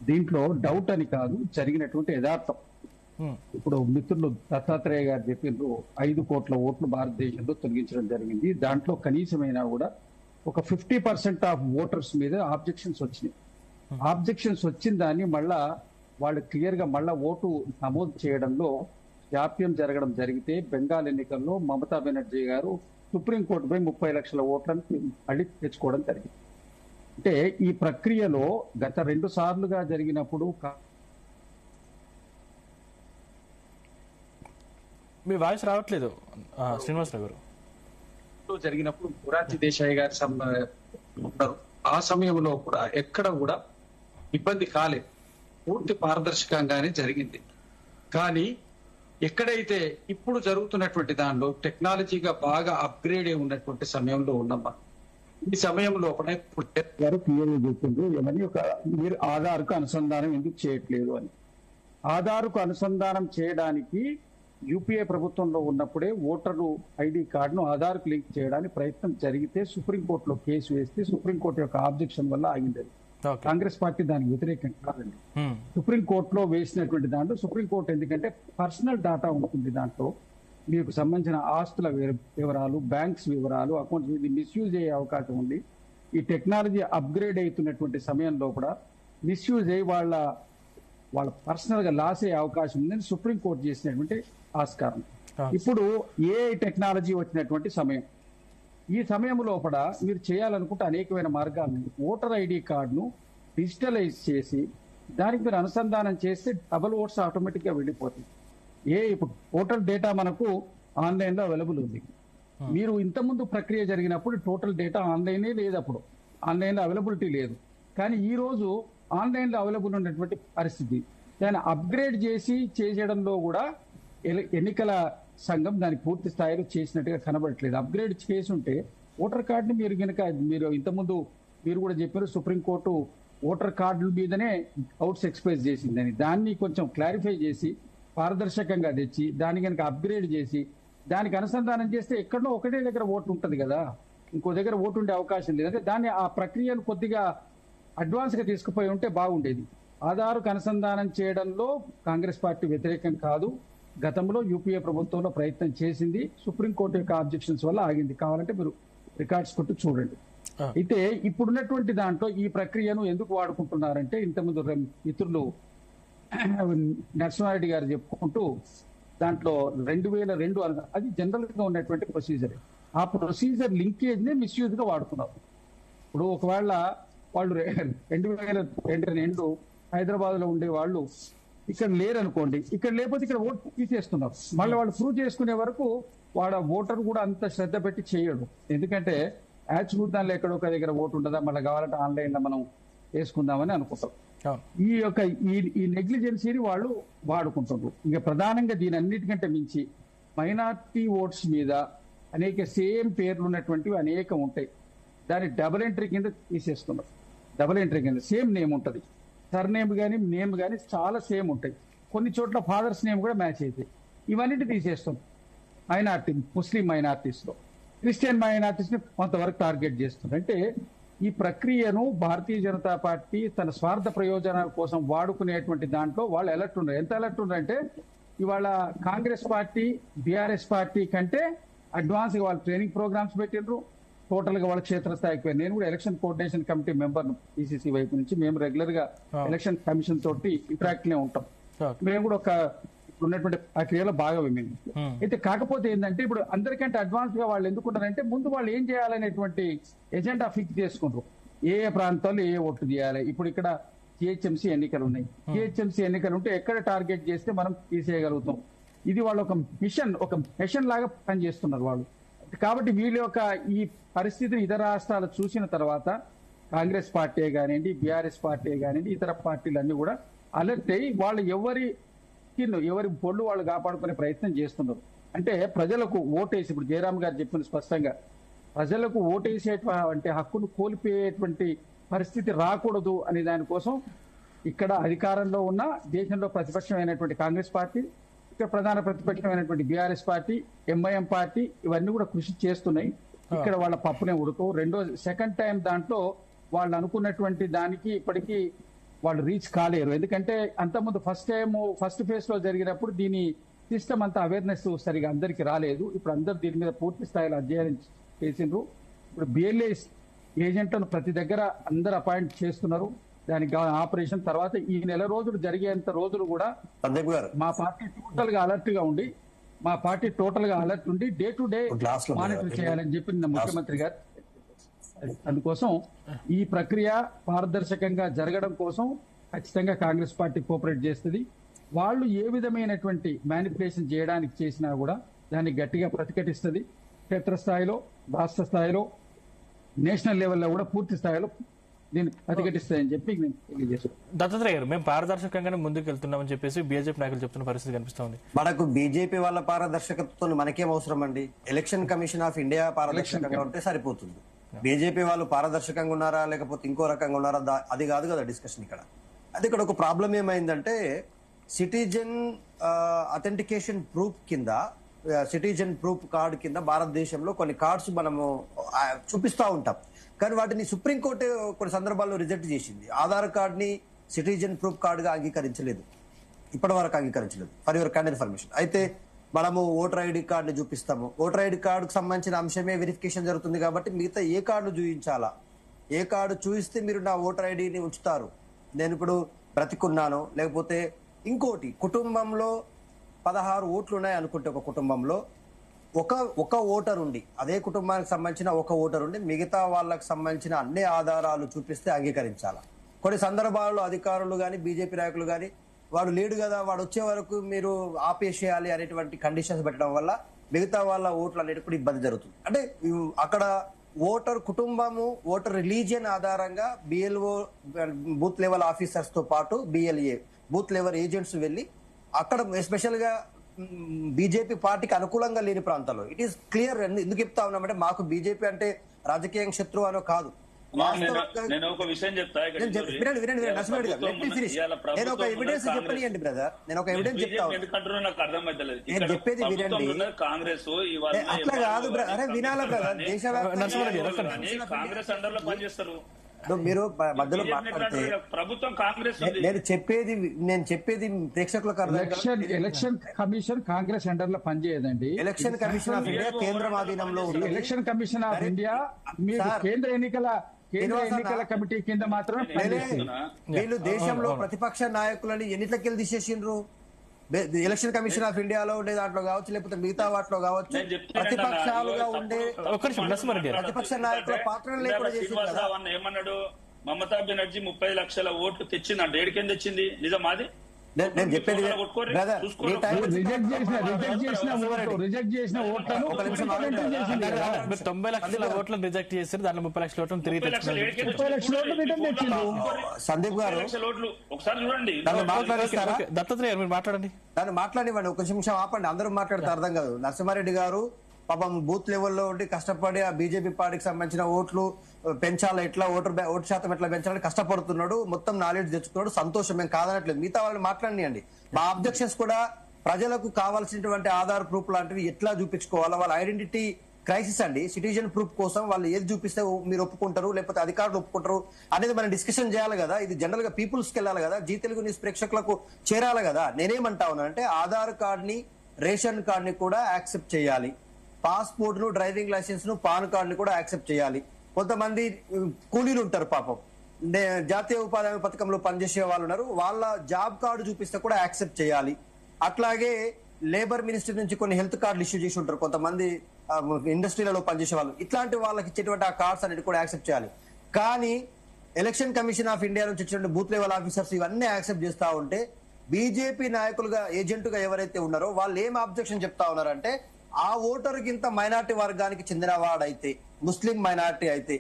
దీంట్లో డౌట్ అని కాదు, జరిగినటువంటి యథార్థం. ఇప్పుడు మిత్రులు దత్తాత్రేయ గారు చెప్పిండ్రు 5 కోట్ల ఓట్లు భారతదేశంలో తొలగించడం జరిగింది. దాంట్లో కనీసమైనా కూడా ఒక 50% ఆఫ్ ఓటర్స్ మీద ఆబ్జెక్షన్స్ వచ్చినాయి. ఆబ్జెక్షన్స్ వచ్చిన దాన్ని మళ్ళా వాళ్ళు క్లియర్ గా మళ్ళా ఓటు నమోదు చేయడంలో జాప్యం జరగడం జరిగితే బెంగాల్ ఎన్నికల్లో మమతా బెనర్జీ గారు సుప్రీంకోర్టుపై 30 లక్షల ఓట్లను మళ్ళీ తెచ్చుకోవడం జరిగింది. అంటే ఈ ప్రక్రియలో గత 2 సార్లుగా జరిగినప్పుడు మీ వాయిస్ రావట్లేదు శ్రీనివాసరావు గారు. జరిగినప్పుడు మొరార్జీ దేశాయ్ గారి ఉన్నారు. ఆ సమయంలో కూడా ఎక్కడ కూడా ఇబ్బంది కాలేదు, పూర్తి పారదర్శకంగానే జరిగింది. కానీ ఎక్కడైతే ఇప్పుడు జరుగుతున్నటువంటి దానిలో టెక్నాలజీగా బాగా అప్గ్రేడ్ అయి ఉన్నటువంటి సమయంలో ఉన్నమ్మా, ఈ సమయం లోపల గారు క్లియర్గా చెప్పిండ్రు ఏమని మీరు ఆధార్కు అనుసంధానం ఎందుకు చేయట్లేదు అని. ఆధార్కు అనుసంధానం చేయడానికి యూపీఏ ప్రభుత్వంలో ఉన్నప్పుడే ఓటరు ఐడి కార్డును ఆధార్కు లింక్ చేయడానికి ప్రయత్నం జరిగితే సుప్రీంకోర్టులో కేసు వేస్తే సుప్రీంకోర్టు యొక్క ఆబ్జెక్షన్ వల్ల ఆగింది. కాంగ్రెస్ పార్టీ దానికి వ్యతిరేకం కాదండి. సుప్రీంకోర్టులో వేసినటువంటి దాంట్లో సుప్రీంకోర్టు ఎందుకంటే పర్సనల్ డాటా ఉంటుంది, దాంట్లో మీకు సంబంధించిన ఆస్తుల వివరాలు, బ్యాంక్స్ వివరాలు, అకౌంట్స్ ఇది మిస్యూజ్ అయ్యే అవకాశం ఉంది. ఈ టెక్నాలజీ అప్గ్రేడ్ అవుతున్నటువంటి సమయంలో కూడా మిస్యూజ్ అయ్యి వాళ్ళ పర్సనల్ గా లాస్ అయ్యే అవకాశం ఉందని సుప్రీంకోర్టు చేసినటువంటి ఆస్కారం. ఇప్పుడు ఏఐ టెక్నాలజీ వచ్చినటువంటి సమయం, ఈ సమయం లోపల మీరు చేయాలనుకుంటే అనేకమైన మార్గాలను ఓటర్ ఐడి కార్డును డిజిటలైజ్ చేసి దానికి మీరు అనుసంధానం చేస్తే డబుల్ ఓట్స్ ఆటోమేటిక్ గా వెళ్ళిపోతుంది. ఇప్పుడు టోటల్ డేటా మనకు ఆన్లైన్ లో అవైలబుల్ ఉంది. మీరు ఇంతకుముందు ప్రక్రియ జరిగినప్పుడు టోటల్ డేటా ఆన్లైనే లేదు, అప్పుడు ఆన్లైన్ లో అవైలబిలిటీ లేదు. కానీ ఈ రోజు ఆన్లైన్ లో అవైలబుల్ ఉన్నటువంటి పరిస్థితి. దాన్ని అప్గ్రేడ్ చేసి చేసేయడంలో కూడా ఎన్నికల సంఘం దాన్ని పూర్తి స్థాయిలో చేసినట్టుగా కనబడట్లేదు. అప్గ్రేడ్ చేసి ఉంటే ఓటర్ కార్డుని మీరు ఇంతకుముందు మీరు కూడా చెప్పారు, సుప్రీంకోర్టు ఓటర్ కార్డుల మీదనే అవుట్స్ ఎక్స్ప్రెస్ చేసిందని. దాన్ని కొంచెం క్లారిఫై చేసి పారదర్శకంగా తెచ్చి దాన్ని కనుక అప్గ్రేడ్ చేసి దానికి అనుసంధానం చేస్తే ఎక్కడో ఒకటే దగ్గర ఓటు ఉంటుంది కదా, ఇంకో దగ్గర ఓటు ఉండే అవకాశం లేదు. అంటే దాన్ని ఆ ప్రక్రియను కొద్దిగా అడ్వాన్స్ గా తీసుకుపోయి ఉంటే బాగుండేది. ఆధార్కు అనుసంధానం చేయడంలో కాంగ్రెస్ పార్టీ వ్యతిరేకం కాదు. గతంలో యూపీఏ ప్రభుత్వంలో ప్రయత్నం చేసింది, సుప్రీంకోర్టు యొక్క ఆబ్జెక్షన్స్ వల్ల ఆగింది. కావాలంటే మీరు రికార్డ్స్ కొట్టి చూడండి. అయితే ఇప్పుడున్నటువంటి దాంట్లో ఈ ప్రక్రియను ఎందుకు వాడుకుంటున్నారంటే ఇంతకుముందు మిత్రులు నరసింహారెడ్డి గారు చెప్పుకుంటూ దాంట్లో 2002 అది జనరల్ గా ఉన్నటువంటి ప్రొసీజర్. ఆ ప్రొసీజర్ లింకేజ్ నే మిస్యూజ్ గా వాడుతున్నారు. ఇప్పుడు ఒకవేళ వాళ్ళు 2002 హైదరాబాద్ లో ఉండే వాళ్ళు ఇక్కడ లేరనుకోండి, ఇక్కడ లేకపోతే ఇక్కడ ఓటు తీసేస్తున్నారు. మళ్ళీ వాళ్ళు ప్రూవ్ చేసుకునే వరకు ఓటర్ కూడా అంత శ్రద్ధ పెట్టి చేయడు. ఎందుకంటే చూద్దాంలో ఎక్కడో ఒక దగ్గర ఓటు ఉంటుందా, మళ్ళీ కావాలంటే ఆన్లైన్ లో మనం వేసుకుందామని అనుకుంటాం. ఈ నెగ్లిజెన్సీని వాళ్ళు వాడుకుంటున్నారు. ఇక ప్రధానంగా దీని అన్నిటికంటే మించి మైనార్టీ ఓట్స్ మీద అనేక సేమ్ పేర్లు ఉన్నటువంటివి అనేకం ఉంటాయి. దాన్ని డబుల్ ఎంట్రీ కింద తీసేస్తున్నారు. డబుల్ ఎంట్రీ కింద సేమ్ నేమ్ ఉంటుంది, సర్ నేమ్ కానీ నేమ్ కానీ చాలా సేమ్ ఉంటాయి. కొన్ని చోట్ల ఫాదర్స్ నేమ్ కూడా మ్యాచ్ అవుతాయి. ఇవన్నిటి తీసేస్తాం. ముస్లిం మైనార్టీస్ లో క్రిస్టియన్ మైనార్టీస్ ని కొంతవరకు టార్గెట్ చేస్తుంది. అంటే ఈ ప్రక్రియను భారతీయ జనతా పార్టీ తన స్వార్థ ప్రయోజనాల కోసం వాడుకునేటువంటి దాంట్లో వాళ్ళు అలర్ట్ ఉన్నారు. ఎంత అలర్ట్ ఉన్నారంటే ఇవాళ కాంగ్రెస్ పార్టీ బీఆర్ఎస్ పార్టీ కంటే అడ్వాన్స్ గా వాళ్ళు ట్రైనింగ్ ప్రోగ్రామ్స్ పెట్టిండ్రు. టోటల్ గా వాళ్ళ క్షేత్రస్థాయికి పోయి నేను కూడా election coordination committee member PCC వైపు నుంచి మేము రెగ్యులర్ గా ఎలక్షన్ కమిషన్ తోటి ఇంటరాక్ట్ నే ఉంటాం. మేము కూడా ఉన్నటువంటి ప్రక్రియలో భాగం మేము. అయితే కాకపోతే ఏంటంటే ఇప్పుడు అందరికంటే అడ్వాన్స్ గా వాళ్ళు ఎందుకున్నారంటే ముందు వాళ్ళు ఏం చేయాలనేటువంటి ఎజెండా ఫిక్స్ చేసుకుంటారు. ఏ ప్రాంతాల్లో ఏ ఓట్లు చేయాలి. ఇప్పుడు ఇక్కడ జిహెచ్ఎంసీ ఎన్నికలు ఉన్నాయి. జిహెచ్ఎంసీ ఎన్నికలు ఉంటే ఎక్కడ టార్గెట్ చేస్తే మనం తీసేయగలుగుతాం. ఇది వాళ్ళు ఒక మిషన్ లాగా పనిచేస్తున్నారు వాళ్ళు. కాబట్టి వీళ్ళ యొక్క ఈ పరిస్థితిని ఇతర రాష్ట్రాలు చూసిన తర్వాత కాంగ్రెస్ పార్టీ కానివ్వండి, బీఆర్ఎస్ పార్టీ కానివ్వండి, ఇతర పార్టీలన్నీ కూడా అలర్ట్ అయ్యి వాళ్ళు ఎవరి పొళ్ళు వాళ్ళు కాపాడుకునే ప్రయత్నం చేస్తున్నారు. అంటే ప్రజలకు ఓటేసి ఇప్పుడు జయరామ్ గారు చెప్పిన స్పష్టంగా ప్రజలకు ఓటేసేటువంటి హక్కును కోల్పోయేటువంటి పరిస్థితి రాకూడదు అనే దానికోసం ఇక్కడ అధికారంలో ఉన్న దేశంలో ప్రతిపక్షమైనటువంటి కాంగ్రెస్ పార్టీ, ఇక్కడ ప్రధాన ప్రతిపక్షమైనటువంటి బీఆర్ఎస్ పార్టీ, ఎంఐఎం పార్టీ ఇవన్నీ కూడా కృషి చేస్తున్నాయి. ఇక్కడ వాళ్ళ పప్పునే ఉడకవు. సెకండ్ టైం దాంట్లో వాళ్ళు అనుకున్నటువంటి దానికి ఇప్పటికీ వాళ్ళు రీచ్ కాలేరు. ఎందుకంటే అంతకుముందు ఫస్ట్ ఫేజ్ లో జరిగినప్పుడు దీని సిస్టమ్ అంతా అవేర్నెస్ సరిగా అందరికి రాలేదు. ఇప్పుడు అందరు దీని మీద పూర్తి స్థాయిలో అధ్యయనం చేసిండ్రు. ఇప్పుడు బిఎల్ఏ ఏజెంట్లను ప్రతి దగ్గర అందరు అపాయింట్ చేస్తున్నారు. దానికి ఆపరేషన్ తర్వాత ఈ నెల రోజులు జరిగేంత రోజులు కూడా మా పార్టీ టోటల్ గా అలర్ట్ ఉండి డే టు డే మానిటర్ చేయాలని చెప్పింది ముఖ్యమంత్రి గారు. అందుకోసం ఈ ప్రక్రియ పారదర్శకంగా జరగడం కోసం ఖచ్చితంగా కాంగ్రెస్ పార్టీ కోఆపరేట్ చేస్తుంది. వాళ్ళు ఏ విధమైనటువంటి మ్యానిపులేషన్ చేయడానికి చేసినా కూడా దాన్ని గట్టిగా ప్రతిఘటిస్తుంది. క్షేత్రస్థాయిలో, రాష్ట్ర స్థాయిలో, నేషనల్ లెవెల్లో కూడా పూర్తి స్థాయిలో దీన్ని ప్రతిఘటిస్తాయని చెప్పి నేను తెలియజేస్తాను. దత్తాత్రేయ గారు, మేము పారదర్శకంగానే ముందుకు వెళ్తున్నామని చెప్పేసి బీజేపీ నాయకులు చెప్తున్న పరిస్థితి కనిపిస్తుంది. మనకు బీజేపీ వాళ్ళ పారదర్శకతతో మనకేం అవసరం అండి? ఎలక్షన్ కమిషన్ ఆఫ్ ఇండియా పారదర్శకంగా ఉంటే సరిపోతుంది. బీజేపీ వాళ్ళు పారదర్శకంగా ఉన్నారా లేకపోతే ఇంకో రకంగా ఉన్నారా అది కాదు కదా డిస్కషన్ ఇక్కడ. అది ఇక్కడ ఒక ప్రాబ్లం ఏమైందంటే సిటిజన్ అథెంటికేషన్ ప్రూఫ్ కింద, సిటిజన్ ప్రూఫ్ కార్డు కింద భారతదేశంలో కొన్ని కార్డ్స్ మనము చూపిస్తూ ఉంటాం, కానీ వాటిని సుప్రీంకోర్టు కొన్ని సందర్భాల్లో రిజెక్ట్ చేసింది. ఆధార్ కార్డుని సిటిజన్ ప్రూఫ్ కార్డుగా అంగీకరించలేదు, ఇప్పటి వరకు అంగీకరించలేదు. For your kind information. అయితే మనము ఓటర్ ఐడి కార్డుని చూపిస్తాము, ఓటర్ ఐడి కార్డుకు సంబంధించిన అంశమే వెరిఫికేషన్ జరుగుతుంది కాబట్టి మిగతా ఏ కార్డు చూపించాలా, ఏ కార్డు చూపిస్తే మీరు నా ఓటర్ ఐడిని ఉంచుతారు, నేను ఇప్పుడు బ్రతికున్నాను, లేకపోతే ఇంకోటి కుటుంబంలో 16 ఓట్లు ఉన్నాయి అనుకుంటే ఒక కుటుంబంలో ఒక ఓటర్ ఉండి, అదే కుటుంబానికి సంబంధించిన ఒక ఓటర్ ఉండి మిగతా వాళ్ళకి సంబంధించిన అన్ని ఆధారాలు చూపిస్తే అంగీకరించాలా. కొన్ని సందర్భాల్లో అధికారులు కానీ బీజేపీ నాయకులు కానీ వాడు లేడు కదా, వాడు వచ్చే వరకు మీరు ఆపేసేయాలి అనేటువంటి కండిషన్స్ పెట్టడం వల్ల మిగతా వాళ్ళ ఓట్లు అనేది కూడా ఇబ్బంది జరుగుతుంది. అంటే అక్కడ ఓటర్ కుటుంబము, ఓటర్ రిలీజియన్ ఆధారంగా బిఎల్ఓ బూత్ లెవెల్ ఆఫీసర్స్ తో పాటు బిఎల్ఏ బూత్ లెవెల్ ఏజెంట్స్ వెళ్ళి అక్కడ ఎస్పెషల్ గా బీజేపీ పార్టీకి అనుకూలంగా లేని ప్రాంతాల్లో ఇట్ ఈస్ క్లియర్. ఎందుకు చెప్తా ఉన్నామంటే మాకు బీజేపీ అంటే రాజకీయ శత్రువు అనో కాదు. నేను ఒక విషయం చెప్తా, నేను ఒక ఎవిడెన్స్ చెప్పనియండి బ్రదర్, నేను ఒక ఎవిడెన్స్ చెప్తా. నాకు అర్థమైతలేదు, నేను చెప్పేది వినండి. కాంగ్రెస్ అట్లా కాదు బ్రదర్, అరే వినాలా బ్రదర్, కాంగ్రెస్ అండర్ లో పనిచేస్తారు. మీరు మధ్యలో మాట్లాడితే ప్రభుత్వం కాంగ్రెస్ నేను చెప్పేది ప్రేక్షకులకు ఎలక్షన్ కమిషన్ కాంగ్రెస్ అండర్ లో పనిచేయదండి. ఎలక్షన్ కమిషన్ ఆఫ్ ఇండియా కేంద్రం ఆధీనంలో ఉంది. ఎలక్షన్ కమిషన్ ఆఫ్ ఇండియా మీరు కేంద్ర ఎన్నికల కమిటీ కింద మాత్రమే వీళ్ళు దేశంలో ప్రతిపక్ష నాయకులని ఎన్నికలకి తీసేసిండ్రు. ఎలక్షన్ కమిషన్ ఆఫ్ ఇండియాలో ఉండే దాంట్లో కావచ్చు, లేకపోతే మిగతా వాటిలో కావచ్చు, ప్రతిపక్షాలుగా ఉండే ప్రతిపక్ష నాయకుల పాత్ర లేకుండా చేసింది. ఏమన్నాడు, మమతా బెనర్జీ 30 లక్షల ఓట్లు తెచ్చిందంట, ఏడికేం తెచ్చింది, నిజమాది? నేను చెప్పేది రిజెక్ట్ చేసిన ఓట్లను 90 లక్షల ఓట్లను రిజెక్ట్ చేశారు, దాంట్లో 30 లక్షల ఓట్లను తిరిగి 30 లక్షల ఓట్లు రిటర్న్ తెచ్చిండు. సందీప్ గారు ఒకసారి చూడండి, దత్తాత్రేయ మీరు మాట్లాడండి, దాన్ని మాట్లాడివ్వండి, ఒక నిమిషం ఆపండి, అందరూ మాట్లాడితే అర్థం కాదు. నరసింహారెడ్డి గారు పాపం బూత్ లెవెల్లో ఉండి కష్టపడి ఆ బీజేపీ పార్టీకి సంబంధించిన ఓట్లు పెంచాలి, ఎట్లా ఓటు శాతం ఎట్లా పెంచాలని కష్టపడుతున్నాడు, మొత్తం నాలెడ్జ్ తెచ్చుకున్నాడు, సంతోషం, మేము కాదనట్లేదు. మిగతా వాళ్ళని మాట్లాడియండి. మా అబ్జెక్షన్స్ కూడా ప్రజలకు కావాల్సినటువంటి ఆధార్ ప్రూఫ్ లాంటివి ఎట్లా చూపించుకోవాలా, వాళ్ళ ఐడెంటిటీ క్రైసిస్ అండి. సిటిజన్ ప్రూఫ్ కోసం వాళ్ళు ఏది చూపిస్తే మీరు ఒప్పుకుంటారు, లేకపోతే అధికారులు ఒప్పుకుంటారు అనేది మనం డిస్కషన్ చేయాలి కదా. ఇది జనరల్ గా పీపుల్స్ కి వెళ్ళాలి కదా, జీ తెలుగు న్యూస్ ప్రేక్షకులకు చేరాలి కదా. నేనేమంటా ఉన్నానంటే ఆధార్ కార్డ్ ని, రేషన్ కార్డ్ ని కూడా యాక్సెప్ట్ చేయాలి, పాస్పోర్ట్ ను, డ్రైవింగ్ లైసెన్స్ ను, పాన్ కార్డ్ ని కూడా యాక్సెప్ట్ చేయాలి. కొంతమంది కూలీలు ఉంటారు పాపం, జాతీయ ఉపాధి హామీ పథకంలో పనిచేసే వాళ్ళు ఉన్నారు, వాళ్ళ జాబ్ కార్డు చూపిస్తే కూడా యాక్సెప్ట్ చేయాలి. అట్లాగే లేబర్ మినిస్ట్రీ నుంచి కొన్ని హెల్త్ కార్డులు ఇష్యూ చేసి ఉంటారు కొంతమంది ఇండస్ట్రీలలో పనిచేసే వాళ్ళు, ఇట్లాంటి వాళ్ళకి ఇచ్చేటువంటి ఆ కార్డ్స్ అనేది కూడా యాక్సెప్ట్ చేయాలి. కానీ ఎలక్షన్ కమిషన్ ఆఫ్ ఇండియా నుంచి వచ్చిన బూత్ లెవెల్ ఆఫీసర్స్ ఇవన్నీ యాక్సెప్ట్ చేస్తా ఉంటే బీజేపీ నాయకులుగా ఏజెంటుగా ఎవరైతే ఉన్నారో వాళ్ళు ఏం అబ్జెక్షన్ చెప్తా ఉన్నారంటే ఆ ఓటర్ కింద మైనార్టీ వర్గానికి చెందిన వాడైతే, ముస్లిం మైనార్టీ అయితే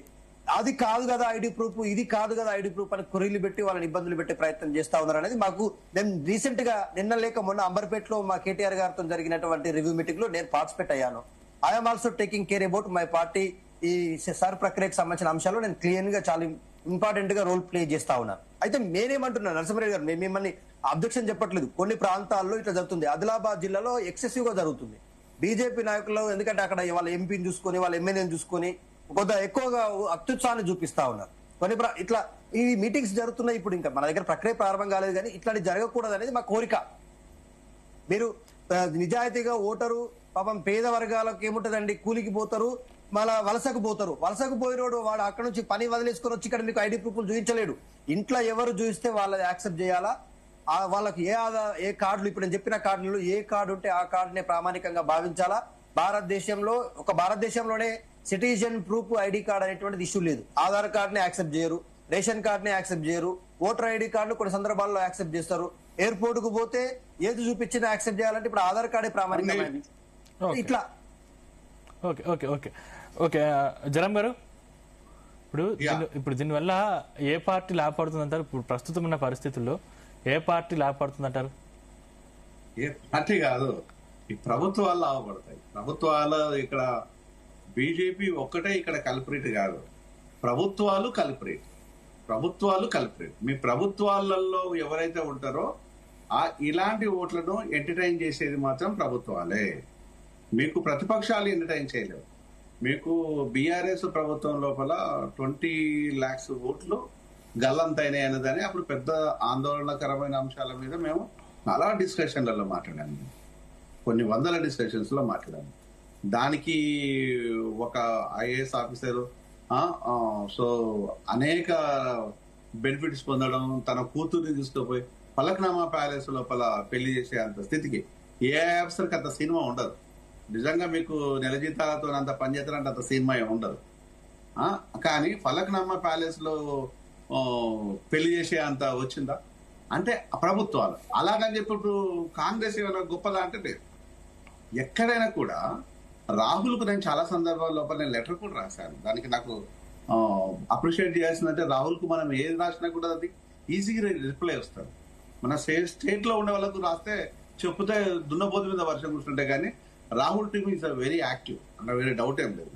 అది కాదు కదా ఐడి ప్రూఫ్, ఇది కాదు కదా ఐడి ప్రూఫ్ అని కొరీలు పెట్టి వాళ్ళని ఇబ్బందులు పెట్టే ప్రయత్నం చేస్తా ఉన్నారు అనేది మాకు. నేను రీసెంట్ గా నిన్న లేక మొన్న అంబర్పేటలో మా కేటీఆర్ గారితో జరిగినటువంటి రివ్యూ మీటింగ్ లో నేను పార్టిసిపేట్ అయ్యాను. I'm also taking care about my party. ఈ సర్ ప్రక్రియకు సంబంధించిన అంశాలు నేను క్లియర్ గా చాలా ఇంపార్టెంట్ గా రోల్ ప్లే చేస్తా ఉన్నాను. అయితే నేనేమంటున్నాను నరసింహారెడ్డి గారు, మిమ్మల్ని అబ్జెక్షన్ చెప్పట్లేదు, కొన్ని ప్రాంతాల్లో ఇట్లా జరుగుతుంది. ఆదిలాబాద్ జిల్లాలో ఎక్సెసివ్ గా జరుగుతుంది. బీజేపీ నాయకులు ఎందుకంటే అక్కడ వాళ్ళ ఎంపీని చూసుకొని వాళ్ళ ఎమ్మెల్యేని చూసుకొని కొంత ఎక్కువగా అత్యుత్సాహాన్ని చూపిస్తా ఉన్నారు. కొన్ని ఇట్లా ఈ మీటింగ్స్ జరుగుతున్నాయి. ఇప్పుడు ఇంకా మన దగ్గర ప్రక్రియ ప్రారంభం కాలేదు, కానీ ఇట్లాంటి జరగకూడదు అనేది మా కోరిక. మీరు నిజాయితీగా ఓటరు, పాపం పేద వర్గాలకు ఏముంటదండి, కూలికి పోతారు, మళ్ళా వలసకు పోతారు, వలసకు పోయినోడు వాడు అక్కడ నుంచి పని వదిలేసుకొని వచ్చి ఇక్కడ మీకు ఐడి ప్రూఫ్లు చూపించలేడు. ఇంట్లో ఎవరు చూపిస్తే వాళ్ళది యాక్సెప్ట్ చేయాలా, వాళ్ళకి ఏ కార్డులు, ఇప్పుడు నేను చెప్పిన కార్డులు ఏ కార్డు ఉంటే ఆ కార్డునే ప్రామాణికంగా భావించాలా. భారతదేశంలోనే సిటిజన్ ప్రూఫ్ ఐడి కార్డ్ అనేటువంటిది ఇష్యూ లేదు. ఆధార్ కార్డుని యాక్సెప్ట్ చేయరు, రేషన్ కార్డుని యాక్సెప్ట్ చేయరు, ఓటర్ ఐడి కార్డు కొన్ని సందర్భాల్లో యాక్సెప్ట్ చేస్తారు. ఎయిర్పోర్ట్ కు పోతే ఏది చూపించినా యాక్సెప్ట్ చేయాలంటే ఇప్పుడు ఆధార్ కార్డే ప్రామాణికమైంది. ఇట్లా ఓకే ఓకే ఓకే ఓకే జరం గారు, ఇప్పుడు దీనివల్ల ఏ పార్టీ లాభపడుతుందంటారు? ఇప్పుడు ప్రస్తుతం ఉన్న పరిస్థితుల్లో ఏ పార్టీ లాభపడుతుందంటారు? ఏ పార్టీ కాదు, ఈ ప్రభుత్వాలు లాభపడతాయి. ప్రభుత్వాలు ఇక్కడ బీజేపీ ఒక్కటే ఇక్కడ కల్పరిట్ కాదు. ప్రభుత్వాలు కల్పరేట్. మీ ప్రభుత్వాలలో ఎవరైతే ఉంటారో ఇలాంటి ఓట్లను ఎంటర్టైన్ చేసేది మాత్రం ప్రభుత్వాలే. మీకు ప్రతిపక్షాలు ఎంటర్టైన్ చేయలేవు. మీకు బీఆర్ఎస్ ప్రభుత్వం లోపల 20 lakhs ఓట్లు గల్లంతైనాయి అన్నదని అప్పుడు పెద్ద ఆందోళనకరమైన అంశాల మీద మేము చాలా డిస్కషన్లలో మాట్లాడాము, కొన్ని వందల డిస్కషన్స్ లో మాట్లాడాము. దానికి ఒక ఐఏఎస్ ఆఫీసర్ సో అనేక బెనిఫిట్స్ పొందడం, తన కూతుర్ని తీసుకుపోయి ఫలక్నామా ప్యాలెస్ లోపల పెళ్లి చేసే అంత స్థితికి ఏ ఆఫీసర్కి అంత సినిమా ఉండదు. నిజంగా మీకు నెల జీతాలతో అంత పనిచేస్తారంటే అంత సినిమా ఉండదు. కానీ ఫలక్నామా ప్యాలెస్ లో పెళ్లి చేసే అంత వచ్చిందా అంటే ప్రభుత్వాలు. అలాగని చెప్పి ఇప్పుడు కాంగ్రెస్ ఏమైనా గొప్పదా అంటే లేదు. ఎక్కడైనా కూడా రాహుల్కు నేను చాలా సందర్భాల లోపల నేను లెటర్ కూడా రాశాను. దానికి నాకు అప్రిషియేట్ చేయాల్సిందంటే రాహుల్కు మనం ఏది రాసినా కూడా అది ఈజీగా రిప్లై వస్తుంది. మన స్టేట్ లో ఉండే వాళ్ళకు రాస్తే చెప్తే దున్నపోతు మీద వర్షం కూర్చుంటే కానీ Rahul team is very active అన్న వేరే డౌట్ ఏం లేదు.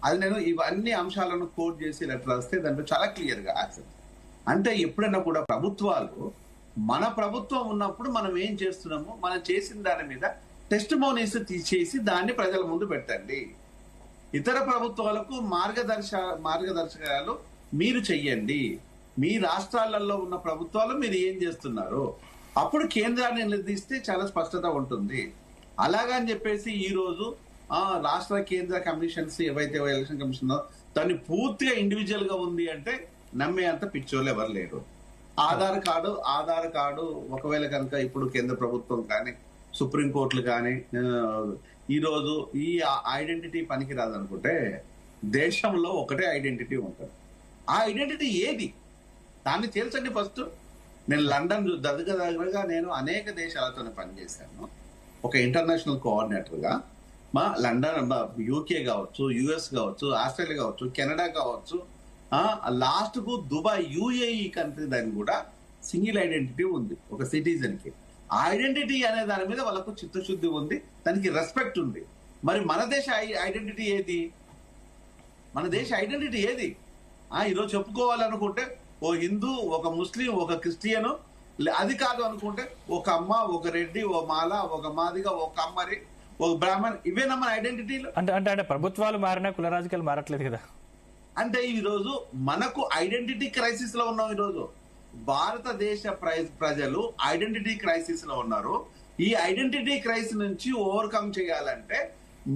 అది నేను ఇవన్నీ అంశాలను కోట్ చేసి లెటర్ రాస్తే దాంట్లో చాలా క్లియర్ గా యాక్సెప్ట్. అంటే ఎప్పుడైనా కూడా ప్రభుత్వాలు, మన ప్రభుత్వం ఉన్నప్పుడు మనం ఏం చేస్తున్నామో మనం చేసిన దాని మీద టెస్టిమోనీస్ తీసేసి దాన్ని ప్రజల ముందు పెట్టండి. ఇతర ప్రభుత్వాలకు మార్గదర్శకాలు మీరు చెయ్యండి. మీ రాష్ట్రాలలో ఉన్న ప్రభుత్వాలు మీరు ఏం చేస్తున్నారు, అప్పుడు కేంద్రాన్ని నిర్దిస్తే చాలా స్పష్టత ఉంటుంది. అలాగని చెప్పేసి ఈ రోజు రాష్ట్ర కేంద్ర కమిషన్స్ ఏవైతే ఎలక్షన్ కమిషన్ దాన్ని పూర్తిగా ఇండివిజువల్ గా ఉంది అంటే నమ్మే అంత పిచ్చోళ్ళు ఎవరు లేరు. ఆధార్ కార్డు ఒకవేళ కనుక ఇప్పుడు కేంద్ర ప్రభుత్వం కానీ సుప్రీంకోర్టులు కానీ ఈ రోజు ఈ ఐడెంటిటీ పనికి రాదనుకుంటే దేశంలో ఒకటే ఐడెంటిటీ ఉంటుంది. ఆ ఐడెంటిటీ ఏది దాన్ని తేల్చండి ఫస్ట్. నేను లండన్ దగ్గరగా నేను అనేక దేశాలతో పనిచేశాను ఒక ఇంటర్నేషనల్ కోఆర్డినేటర్ గా. మా లండన్, యూకే కావచ్చు, యుఎస్ కావచ్చు, ఆస్ట్రేలియా కావచ్చు, కెనడా కావచ్చు, లాస్ట్ కు దుబాయ్ యుఏఈ కంట్రీ దాని కూడా సింగిల్ ఐడెంటిటీ ఉంది ఒక సిటిజన్ కి. ఆ ఐడెంటిటీ అనే దాని మీద వాళ్ళకు చిత్తశుద్ధి ఉంది, దానికి రెస్పెక్ట్ ఉంది. మరి మన దేశ ఐడెంటిటీ ఏది? ఈరోజు చెప్పుకోవాలనుకుంటే ఓ హిందూ, ఒక ముస్లిం, ఒక క్రిస్టియను, అది కాదు అనుకుంటే ఒక అమ్మ, ఒక రెడ్డి, ఓ మాల, ఒక మాదిగ, ఒక కమ్మరి, ఒక బ్రాహ్మణ్, ఇవేనా మన ఐడెంటిటీలు? అంటే ప్రభుత్వాలు మారినా కుల రాజకీయాలు మారట్లేదు కదా. అంటే ఈ రోజు మనకు ఐడెంటిటీ క్రైసిస్ లో ఉన్నాం. ఈ రోజు భారతదేశ ప్రజలు ఐడెంటిటీ క్రైసిస్ లో ఉన్నారు. ఈ ఐడెంటిటీ క్రైసిస్ నుంచి ఓవర్కమ్ చేయాలంటే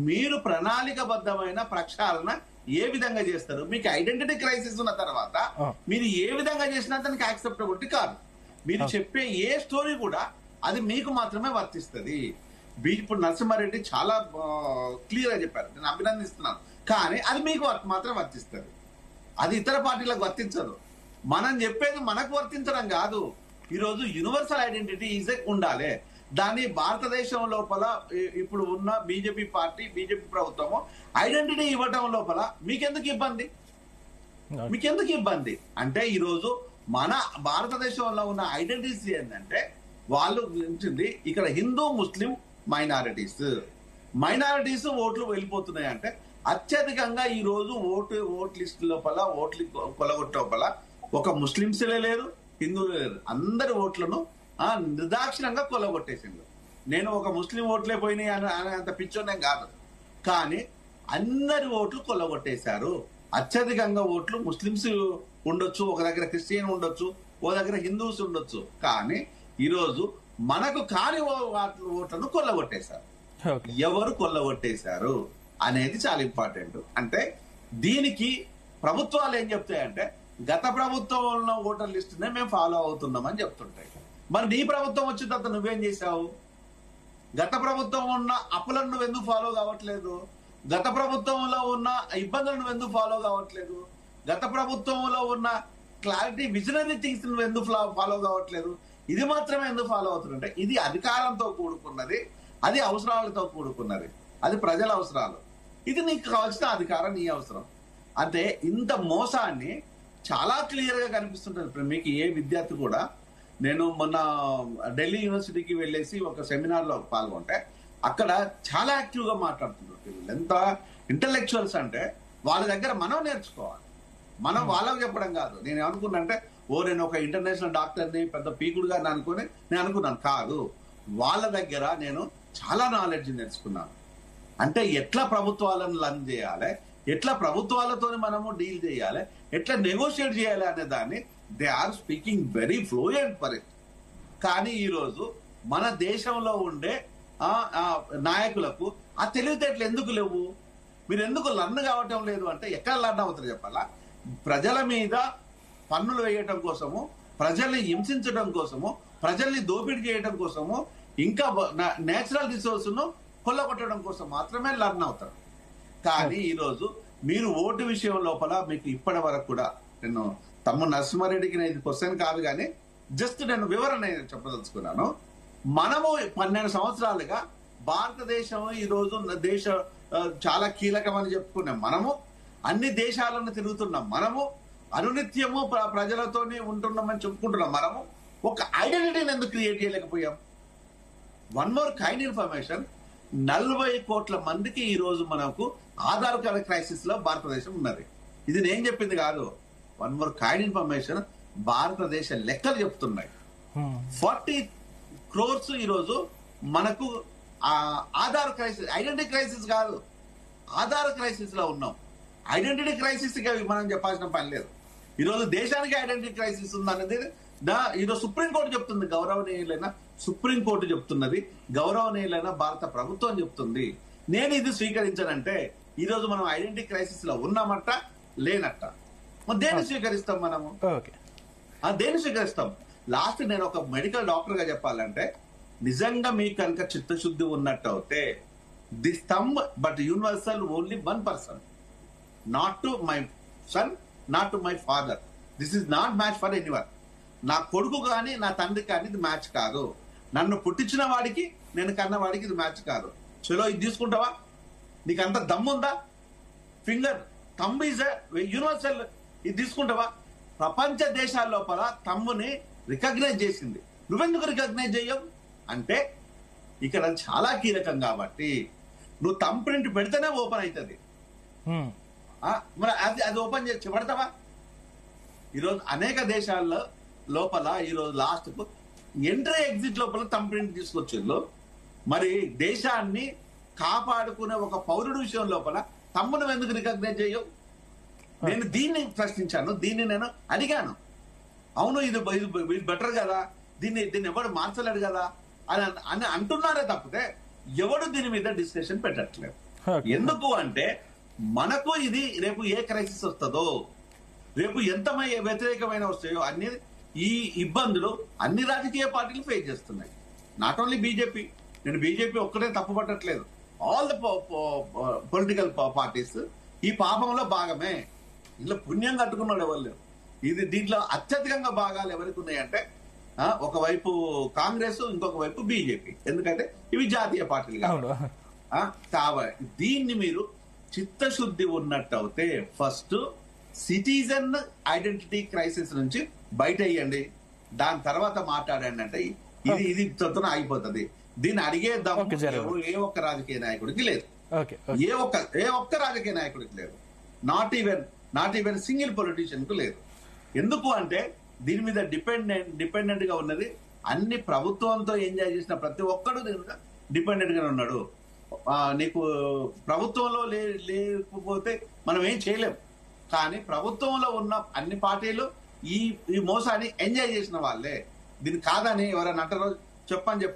మీరు ప్రణాళికబద్ధమైన ప్రక్షాళన ఏ విధంగా చేస్తారు? మీకు ఐడెంటిటీ క్రైసిస్ ఉన్న తర్వాత మీరు ఏ విధంగా చేసినా దానికి యాక్సెప్టబిలిటీ కాదు. మీరు చెప్పే ఏ స్టోరీ కూడా అది మీకు మాత్రమే వర్తిస్తుంది. ఇప్పుడు నరసింహారెడ్డి చాలా క్లియర్ గా చెప్పారు, నేను అభినందిస్తున్నాను. కానీ అది మీకు మాత్రం వర్తిస్తుంది, అది ఇతర పార్టీలకు వర్తించదు. మనం చెప్పేది మనకు వర్తించడం కాదు. ఈరోజు యూనివర్సల్ ఐడెంటిటీ ఉండాలి. దాన్ని భారతదేశం లోపల ఇప్పుడు ఉన్న బీజేపీ ప్రభుత్వము ఐడెంటిటీ ఇవ్వటం లోపల మీకెందుకు ఇబ్బంది అంటే ఈరోజు మన భారతదేశంలో ఉన్న ఐడెంటిటీ ఏంటంటే వాళ్ళు ఉంచింది ఇక్కడ హిందూ, ముస్లిం, మైనారిటీస్ ఓట్లు వెళ్ళిపోతున్నాయి. అంటే అత్యధికంగా ఈ రోజు ఓట్ లిస్ట్ లోపల ఓట్లు కొలగొట్ట లోపల ఒక ముస్లింస్లే లేరు, హిందువులే లేరు, అందరి ఓట్లను నిర్దాక్షిణంగా కొలగొట్టేసిండు. నేను ఒక ముస్లిం ఓట్లే పోయినాయి అని అంత పిచ్చోనేం కాదు, కానీ అందరి ఓట్లు కొల్లగొట్టేశారు. అత్యధికంగా ఓట్లు ముస్లింస్ ఉండొచ్చు, ఒక దగ్గర క్రిస్టియన్ ఉండొచ్చు, ఓ దగ్గర హిందూస్ ఉండొచ్చు, కానీ ఈరోజు మనకు కాని ఓట్లను కొల్లగొట్టేశారు. ఎవరు కొల్లగొట్టేశారు అనేది చాలా ఇంపార్టెంట్. అంటే దీనికి ప్రభుత్వాలు ఏం చెప్తాయంటే గత ప్రభుత్వంలో ఓటర్ లిస్టునే మేము ఫాలో అవుతున్నామని చెప్తుంటాయి. మరి నీ ప్రభుత్వం వచ్చిన తర్వాత నువ్వేం చేశావు? గత ప్రభుత్వం ఉన్న అప్పులను నువ్వు ఎందుకు ఫాలో కావట్లేదు? గత ప్రభుత్వంలో ఉన్న ఇబ్బందులను నువ్వు ఎందుకు ఫాలో కావట్లేదు? గత ప్రభుత్వంలో ఉన్న క్లారిటీ, విజనరీ థింగ్స్ నువ్వు ఎందుకు ఫాలో కావట్లేదు? ఇది మాత్రమే ఎందుకు ఫాలో అవుతుందంటే ఇది అధికారంతో కూడుకున్నది, అది అవసరాలతో కూడుకున్నది, అది ప్రజల అవసరాలు. ఇది నీకు కావాల్సిన అధికారం, నీ అవసరం. అంటే ఇంత మోసాన్ని చాలా క్లియర్ గా కనిపిస్తుంటది మీకు. ఏ విద్యార్థి కూడా, నేను మొన్న ఢిల్లీ యూనివర్సిటీకి వెళ్ళేసి ఒక సెమినార్ లో పాల్గొంటే అక్కడ చాలా యాక్టివ్ గా మాట్లాడుతున్నారు. ఎంత ఇంటలెక్చువల్స్ అంటే వాళ్ళ దగ్గర మనం నేర్చుకోవాలి. మనం వాళ్ళకి చెప్పడం కాదు. నేను ఏమనుకున్నా అంటే నేను ఒక ఇంటర్నేషనల్ డాక్టర్ని పెద్ద పీకుడుగా అనుకుని నేను అనుకున్నాను. కాదు, వాళ్ళ దగ్గర నేను చాలా నాలెడ్జ్ నేర్చుకున్నాను. అంటే ఎట్లా ప్రభుత్వాలను రన్ చేయాలి, ఎట్లా ప్రభుత్వాలతో మనము డీల్ చేయాలి, ఎట్లా నెగోషియేట్ చేయాలి అనే దాన్ని they are speaking very fluent for it. కానీ ఈరోజు మన దేశంలో ఉండే నాయకులకు ఆ తెలివితేటలు ఎందుకు లేవు? మీరు ఎందుకు లర్న్ కావటం లేదు అంటే ఎక్కడ లర్న్ అవుతారు చెప్పాలా? ప్రజల మీద పన్నులు వేయటం కోసము, ప్రజల్ని హింసించడం కోసము, ప్రజల్ని దోపిడీ చేయడం కోసము, ఇంకా నేచురల్ రిసోర్స్ ను కొల్లగొట్టడం కోసం మాత్రమే లర్న్ అవుతారు. కానీ ఈరోజు మీరు ఓటు విషయం లోపల మీకు ఇప్పటి వరకు కూడా, నేను తమ్ముడు నరసింహారెడ్డికి నేను ఇది క్వశ్చన్ కాదు కానీ జస్ట్ నేను వివరణ చెప్పదలుచుకున్నాను. మనము 12 సంవత్సరాలుగా భారతదేశం ఈరోజు దేశ చాలా కీలకమని చెప్పుకున్నాం. మనము అన్ని దేశాలను తిరుగుతున్నాం. మనము అనునిత్యము ప్రజలతోనే ఉంటున్నామని చెప్పుకుంటున్నాం. మనము ఒక ఐడెంటిటీని ఎందుకు క్రియేట్ చేయలేకపోయాం? వన్ మోర్ కైండ్ ఇన్ఫర్మేషన్, 40 కోట్ల మందికి ఈ రోజు మనకు ఆధార్ కార్డు క్రైసిస్ లో భారతదేశం ఉన్నది. ఇది నేను చెప్పింది కాదు. వన్ మోర్ కైండ్ ఇన్ఫర్మేషన్ భారతదేశ లెక్కలు చెప్తున్నాయి. 40 crores ఈ రోజు మనకు ఆధార్ క్రైసిస్, ఐడెంటిటీ క్రైసిస్ కాదు, ఆధార్ క్రైసిస్ లో ఉన్నాం. ఐడెంటిటీ క్రైసిస్ మనం చెప్పాల్సిన పని లేదు. ఈరోజు దేశానికి ఐడెంటిటీ క్రైసిస్ ఉందనేది ఈరోజు సుప్రీంకోర్టు చెప్తుంది, గౌరవనీయులైన సుప్రీంకోర్టు చెప్తున్నది, గౌరవనీయులైన భారత ప్రభుత్వం చెప్తుంది. నేను ఇది స్వీకరించానంటే ఈరోజు మనం ఐడెంటిటీ క్రైసిస్ లో ఉన్నామట లేనట్ట. దేన్ని స్వీకరిస్తాం మనము? దేన్ని స్వీకరిస్తాం? లాస్ట్ నేను ఒక మెడికల్ డాక్టర్ గా చెప్పాలంటే, నిజంగా మీకు కనుక చిత్తశుద్ధి ఉన్నట్టు అయితే this thumb but universal only 1 person, not to my son, not to my father. This is not match for anyone. నా కొడుకు కానీ నా తండ్రి కానీ ఇది మ్యాచ్ కాదు. నన్ను పుట్టించిన వాడికి, నేను కన్నవాడికి ఇది మ్యాచ్ కాదు. చలో ఇది తీసుకుంటావా? నీకు అంత దమ్ముందా? ఫింగర్ థంబ్ ఈజ్ యూనివర్సల్, ఇది తీసుకుంటావా? ప్రపంచ దేశాల లోపల తమ్ముని రికగ్నైజ్ చేసింది, నువ్వెందుకు రికగ్నైజ్ చేయవు అంటే ఇక్కడ చాలా కీలకం. కాబట్టి నువ్వు థంబ్ ప్రింట్ పెడితేనే ఓపెన్ అవుతుంది. మరి అది ఓపెన్ చేసి పెడతావా? ఈరోజు అనేక దేశాల్లో లోపల ఈరోజు లాస్ట్ కు ఎంట్రీ ఎగ్జిట్ లోపల థంబ్ ప్రింట్ తీసుకొచ్చిండ్రు. మరి దేశాన్ని కాపాడుకునే ఒక పౌరుడు విషయం లోపల తమ్మును ఎందుకు రికగ్నైజ్ చేయవు? నేను దీన్ని ప్రశ్నించాను, దీన్ని నేను అడిగాను. అవును ఇది బెటర్ కదా, దీన్ని ఎవడు మార్చలేడు కదా అని అంటున్నారే తప్పితే ఎవడు దీని మీద డిస్కషన్ పెట్టట్లేదు. ఎందుకు అంటే మనకు ఇది రేపు ఏ క్రైసిస్ వస్తుందో, రేపు ఎంత వ్యతిరేకమైన వస్తాయో అన్ని ఈ ఇబ్బందులు అన్ని రాజకీయ పార్టీలు ఫేస్ చేస్తున్నాయి. Not only BJP. నేను బీజేపీ ఒక్కటే తప్పు పట్టట్లేదు. ఆల్ ద పొలిటికల్ పార్టీస్ ఈ పాపంలో భాగమే. ఇంట్లో పుణ్యం కట్టుకున్నాడు ఎవరు లేరు. ఇది దీంట్లో అత్యధికంగా భాగాలు ఎవరికి ఉన్నాయంటే ఒకవైపు కాంగ్రెస్, ఇంకొక వైపు బీజేపీ. ఎందుకంటే ఇవి జాతీయ పార్టీలు కాబట్టి దీన్ని మీరు చిత్తశుద్ధి ఉన్నట్టు అయితే ఫస్ట్ సిటిజన్ ఐడెంటిటీ క్రైసిస్ నుంచి బయట అయ్యండి, దాని తర్వాత మాట్లాడండి. అంటే ఇది తొత్తున ఆగిపోతుంది. దీన్ని అడిగే దమ్ము ఏ ఒక్క రాజకీయ నాయకుడికి లేదు, ఏ ఒక్క రాజకీయ నాయకుడికి లేదు, నాట్ ఈవెన్ సింగిల్ పొలిటీషియన్ కు లేదు. ఎందుకు అంటే దీని మీద డిపెండెంట్ గా ఉన్నది అన్ని ప్రభుత్వంతో ఎంజాయ్ చేసిన ప్రతి ఒక్కడు డిపెండెంట్ గా ఉన్నాడు. నీకు ప్రభుత్వంలో లేకపోతే మనం ఏం చేయలేం. కానీ ప్రభుత్వంలో ఉన్న అన్ని పార్టీలు ఈ మోసాన్ని ఎంజాయ్ చేసిన వాళ్ళే. దీన్ని కాదని ఎవరైనా అంటారో చెప్పండి,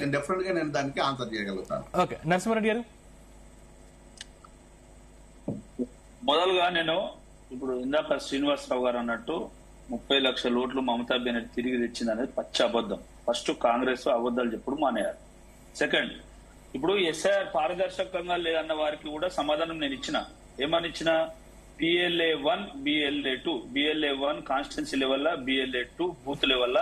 నేను డెఫినెట్ గా నేను దానికి ఆన్సర్ చేయగలుగుతాను. ఓకే, నరసింహారెడ్డి గారు. మొదలుగా నేను ఇప్పుడు ఇందాక శ్రీనివాసరావు గారు అన్నట్టు 30 లక్షల ఓట్లు మమతా బెనర్జీ తిరిగి తెచ్చింది అనేది పచ్చి అబద్ధం. ఫస్ట్ కాంగ్రెస్ అబద్ధాలు చెప్పుడు మానేయాలి. సెకండ్, ఇప్పుడు ఎస్ఐఆర్ పారదర్శకంగా లేదన్న వారికి కూడా సమాధానం నేను ఇచ్చిన. ఏమని ఇచ్చిన? BLA1, BLA2, BLA1 constituency level, BLA2 booth level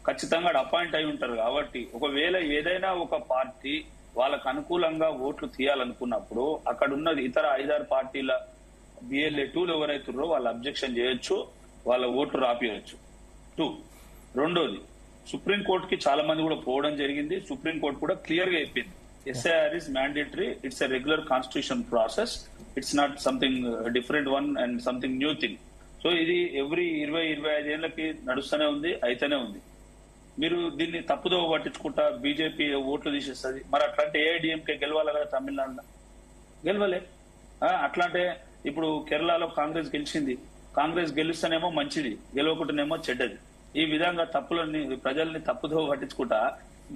ఖచ్చితంగా అపాయింట్ అయి ఉంటారు. కాబట్టి ఒకవేళ ఏదైనా ఒక పార్టీ వాళ్ళకు అనుకూలంగా ఓట్లు తీయాలనుకున్నప్పుడు అక్కడ ఉన్న ఇతర 5-6 పార్టీల BLA2 ఎవరైతున్నారో వాళ్ళు అబ్జెక్షన్ చేయొచ్చు, వాళ్ళ ఓట్లు రాపియచ్చు. 2, రెండోది సుప్రీంకోర్టుకి చాలా మంది కూడా పోవడం జరిగింది. సుప్రీంకోర్టు కూడా క్లియర్ గా చెప్పింది SIR is mandatory, it's a regular constitution process, it's not something different one and something new thing. So ఇది ఎవ్రీ 20-25 ఏళ్ళకి నడుస్తూనే ఉంది, అయితేనే ఉంది. మీరు దీన్ని తప్పుదో పట్టించుకుంటా బీజేపీ ఓట్లు తీసేస్తుంది. మరి అట్లాంటి ఏఐడిఎంకే గెలవాలి కదా తమిళనాడులో, గెలవలే. అట్లాంటే ఇప్పుడు కేరళలో కాంగ్రెస్ గెలిచింది, కాంగ్రెస్ గెలుస్తేనేమో మంచిది, గెలవకుండానేమో చెడ్డది. ఈ విధంగా తప్పులని ప్రజల్ని తప్పుదో పట్టించుకుంటా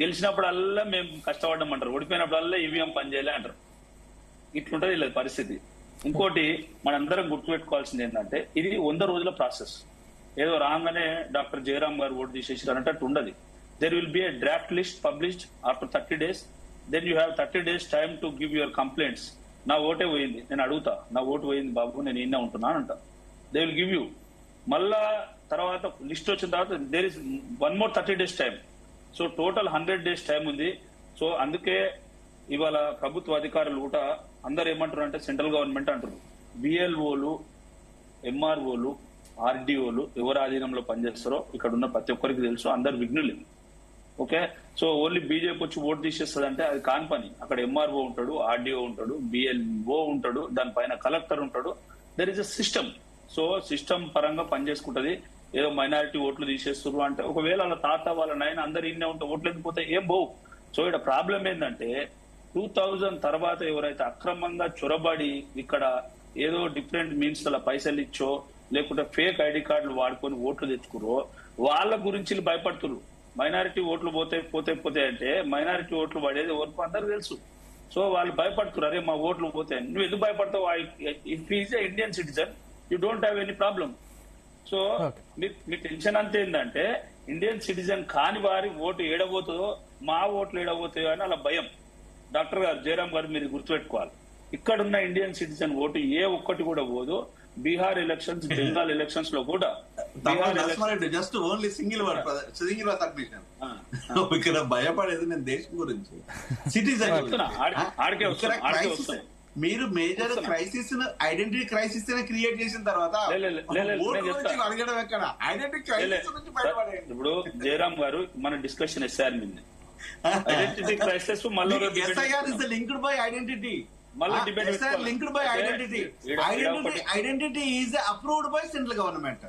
గెలిచినప్పుడల్లా మేము కష్టపడ్డామంటారు, ఓడిపోయినప్పుడల్లా ఈవీఎం పనిచేయలే అంటారు. ఇట్లుంటది ఇలా పరిస్థితి. ఇంకోటి మనందరం గుర్తుపెట్టుకోవాల్సింది ఏంటంటే ఇది 100 రోజుల ప్రాసెస్. ఏదో రాగానే డాక్టర్ జయరాం గారు ఓటు తీసేసారు అన్నట్టు ఉండదు. There will be a draft list published after 30 days. Then you have 30 days time to give your complaints. నా ఓటే పోయింది, నేను అడుగుతా, నా ఓటు పోయింది బాబు, నేను ఈయన ఉంటున్నాను అంట. They will give you. మళ్ళా తర్వాత లిస్ట్ వచ్చిన తర్వాత there is 1 more 30 days time. So total 100 days time ఉంది. సో అందుకే ఇవాళ ప్రభుత్వ అధికారులు కూడా అందరు ఏమంటారు అంటే సెంట్రల్ గవర్నమెంట్ అంటారు, బిఎల్ఓలు, ఎంఆర్ఓలు, ఆర్డీఓలు ఎవరు ఆధీనంలో పనిచేస్తారో ఇక్కడ ఉన్న ప్రతి ఒక్కరికి తెలుసు, అందరు విఘ్నులు. ఓకే, సో ఓన్లీ బీజేపీ వచ్చి ఓటు తీసేస్తుంది అంటే అది కాని పని. అక్కడ ఎంఆర్ఓ ఉంటాడు, ఆర్డీఓ ఉంటాడు, బిఎల్ఓ ఉంటాడు, దానిపైన కలెక్టర్ ఉంటాడు. There is a system. So system పరంగా పనిచేసుకుంటది. ఏదో మైనారిటీ ఓట్లు తీసేస్తున్నారు అంటే ఒకవేళ వాళ్ళ తాత వాళ్ళ నాయన అందరు ఇన్నే ఉంటే ఓట్లు ఎందుకు ఏం పోవు. సో ఇక్కడ ప్రాబ్లం ఏంటంటే 2000 తర్వాత ఎవరైతే అక్రమంగా చొరబడి ఇక్కడ ఏదో డిఫరెంట్ మీన్స్ అలా పైసలు ఇచ్చో లేకుంటే ఫేక్ ఐడి కార్డులు వాడుకొని ఓట్లు తెచ్చుకురో వాళ్ళ గురించి భయపడుతున్నారు. మైనారిటీ ఓట్లు పోతే అంటే మైనారిటీ ఓట్లు పడేది ఎవరికి అందరూ తెలుసు. సో వాళ్ళు భయపడుతున్నారు, అరే మా ఓట్లు పోతాయి. నువ్వు ఎందుకు భయపడతావు? If is a Indian citizen you don't have any problem. So మీ టెన్షన్ అంతా ఏంటంటే ఇండియన్ సిటిజన్ కాని వారి ఓటు ఏడబోతుందో, మా ఓట్లు ఏడబోతాయో అని అలా భయం. డాక్టర్ గారు జయరాం గారు మీరు గుర్తుపెట్టుకోవాలి, ఇక్కడున్న ఇండియన్ సిటిజన్ ఓటు ఏ ఒక్కటి కూడా పోదు. బీహార్ ఎలక్షన్స్, బెంగాల్ ఎలక్షన్స్ లో కూడా just only single word submission. ఇక్కడ భయపడేది నేను దేశం గురించి, సిటిజన్. మీరు major crisis, identity crisis create చేసిన తర్వాత అడగడం ఎక్కడ? ఐడెంటిటీ క్రైసిస్ నుంచి బయటపడేది. ఇప్పుడు జయరాం గారు మన డిస్కషన్ ఎస్ఆర్ మీద ఐడెంటిటీ క్రైసిస్ మళ్ళీ SIR is linked by identity. linked by identity. Identity is approved by central government.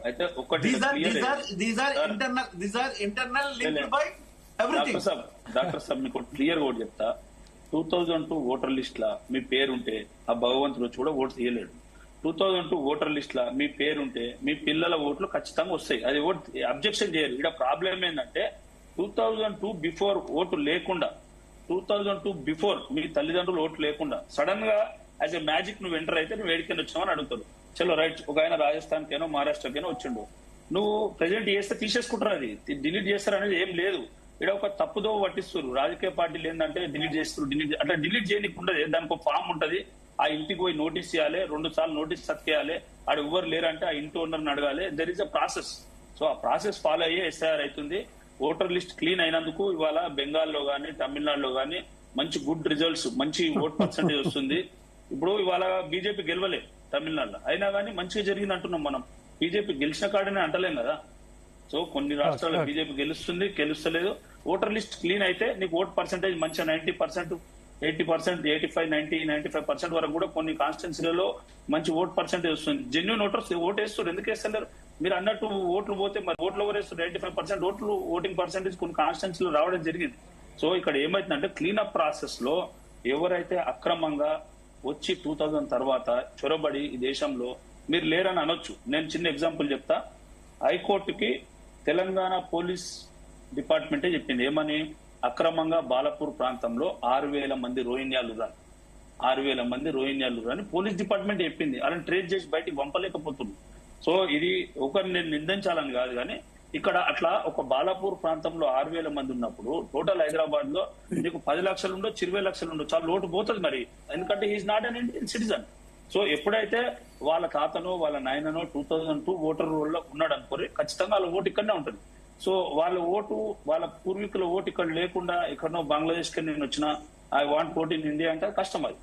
These are internal linked by everything. Doctor సాబ్ మీకు క్లియర్ గా చెప్తా, 2002 ఓటర్ లిస్ట్ లా మీ పేరుంటే ఆ భగవంతుడు వచ్చి కూడా ఓటు తీయలేడు. 2002 ఓటర్ లిస్ట్ లా మీ పేరుంటే మీ పిల్లల ఓట్లు ఖచ్చితంగా వస్తాయి. అది ఓటు అబ్జెక్షన్ చేయరు. ఇక్కడ ప్రాబ్లం ఏంటంటే 2002 బిఫోర్ ఓటు లేకుండా, 2002 బిఫోర్ మీ తల్లిదండ్రులు ఓట్లు లేకుండా సడన్ గా యాజ్ ఎ మ్యాజిక్ నువ్వు ఎంటర్ అయితే నువ్వు వేడికని వచ్చావని అడుగుతారు. చలో రైట్, ఒక ఆయన రాజస్థాన్ కేనో మహారాష్ట్రకేనో వచ్చిండు, నువ్వు ప్రెజెంట్ చేస్తే తీసేసుకుంటారు, అది డిలీట్ చేస్తారు అనేది ఏం లేదు. ఇక్కడ ఒక తప్పుదో పట్టిస్తారు రాజకీయ పార్టీలు. ఏంటంటే డిలీట్ చేస్తారు, అట్లా డిలీట్ చేయడానికి ఉండదు. దానికి ఒక ఫామ్ ఉంటది, ఆ ఇంటికి పోయి నోటీస్ చేయాలి, 2 సార్లు నోటీస్ సత్కేయాలి, ఆడ ఎవరు లేరంటే ఆ ఇంటి ఓనర్ని అడగాలి. There is a process. So ఆ ప్రాసెస్ ఫాలో అయ్యే ఎస్ఐఆర్ అవుతుంది. ఓటర్ లిస్ట్ క్లీన్ అయినందుకు ఇవాళ బెంగాల్లో గానీ తమిళనాడులో గానీ మంచి గుడ్ రిజల్ట్స్, మంచి ఓట్ పర్సెంటేజ్ వస్తుంది. ఇప్పుడు ఇవాళ బీజేపీ గెలవలే తమిళనాడులో, అయినా కానీ మంచిగా జరిగింది అంటున్నాం మనం. బీజేపీ గెలిచిన కాడనే అంటలేం కదా. సో కొన్ని రాష్ట్రాల్లో బీజేపీ గెలుస్తుంది, గెలుస్తలేదు. ఓటర్ లిస్ట్ క్లీన్ అయితే నీకు ఓట్ పర్సెంటేజ్ మంచిగా 90%, 80%, 85%, 90%, 95% వరకు కూడా కొన్ని కాన్స్టిట్యున్సీలలో మంచి ఓట్ పర్సెంటేజ్ వస్తుంది. జెన్యూన్ ఓటర్స్ ఓట్ వేస్తారు. ఎందుకు వేస్తలేరు? మీరు అన్నట్టు ఓట్లు పోతే మరి ఓట్లు ఎవరు వేస్తారు? 95% ఓట్లు ఓటింగ్ పర్సెంటేజ్ కొన్ని కాన్స్టిట్యున్సీలో రావడం జరిగింది. సో ఇక్కడ ఏమైతుందంటే క్లీనప్ ప్రాసెస్ లో ఎవరైతే అక్రమంగా వచ్చి 2000 తర్వాత చొరబడి ఈ దేశంలో మీరు లేరని అనొచ్చు. నేను చిన్న ఎగ్జాంపుల్ చెప్తా. హైకోర్టుకి తెలంగాణ పోలీస్ డిపార్ట్మెంటే చెప్పింది ఏమని, అక్రమంగా బాలపూర్ ప్రాంతంలో 6,000 మంది రోహింగ్యాలు రా, 6,000 మంది రోహింగ్యాలు అని పోలీస్ డిపార్ట్మెంట్ చెప్పింది. వాళ్ళని ట్రేస్ చేసి బయటికి పంపలేకపోతుంది. సో ఇది ఒకరిని నేను నిందించాలని కాదు, కానీ ఇక్కడ అట్లా ఒక బాలాపూర్ ప్రాంతంలో 6,000 మంది ఉన్నప్పుడు టోటల్ హైదరాబాద్ లో నీకు 10 లక్షలు ఉండో 20 లక్షలు ఉండో చాలా లోటు పోతుంది మరి. ఎందుకంటే he's not an Indian citizen. So ఎప్పుడైతే వాళ్ళ తాతనో వాళ్ళ నాయననో 2002 ఓటర్ రోల్ లో ఉన్నాడు అనుకోరి, ఖచ్చితంగా వాళ్ళ ఓటు ఇక్కడనే ఉంటుంది. సో వాళ్ళ ఓటు, వాళ్ళ పూర్వీకుల ఓటు ఇక్కడ లేకుండా ఎక్కడనో బంగ్లాదేశ్ కి నేను వచ్చిన I want vote in India అంటే కష్టం అది.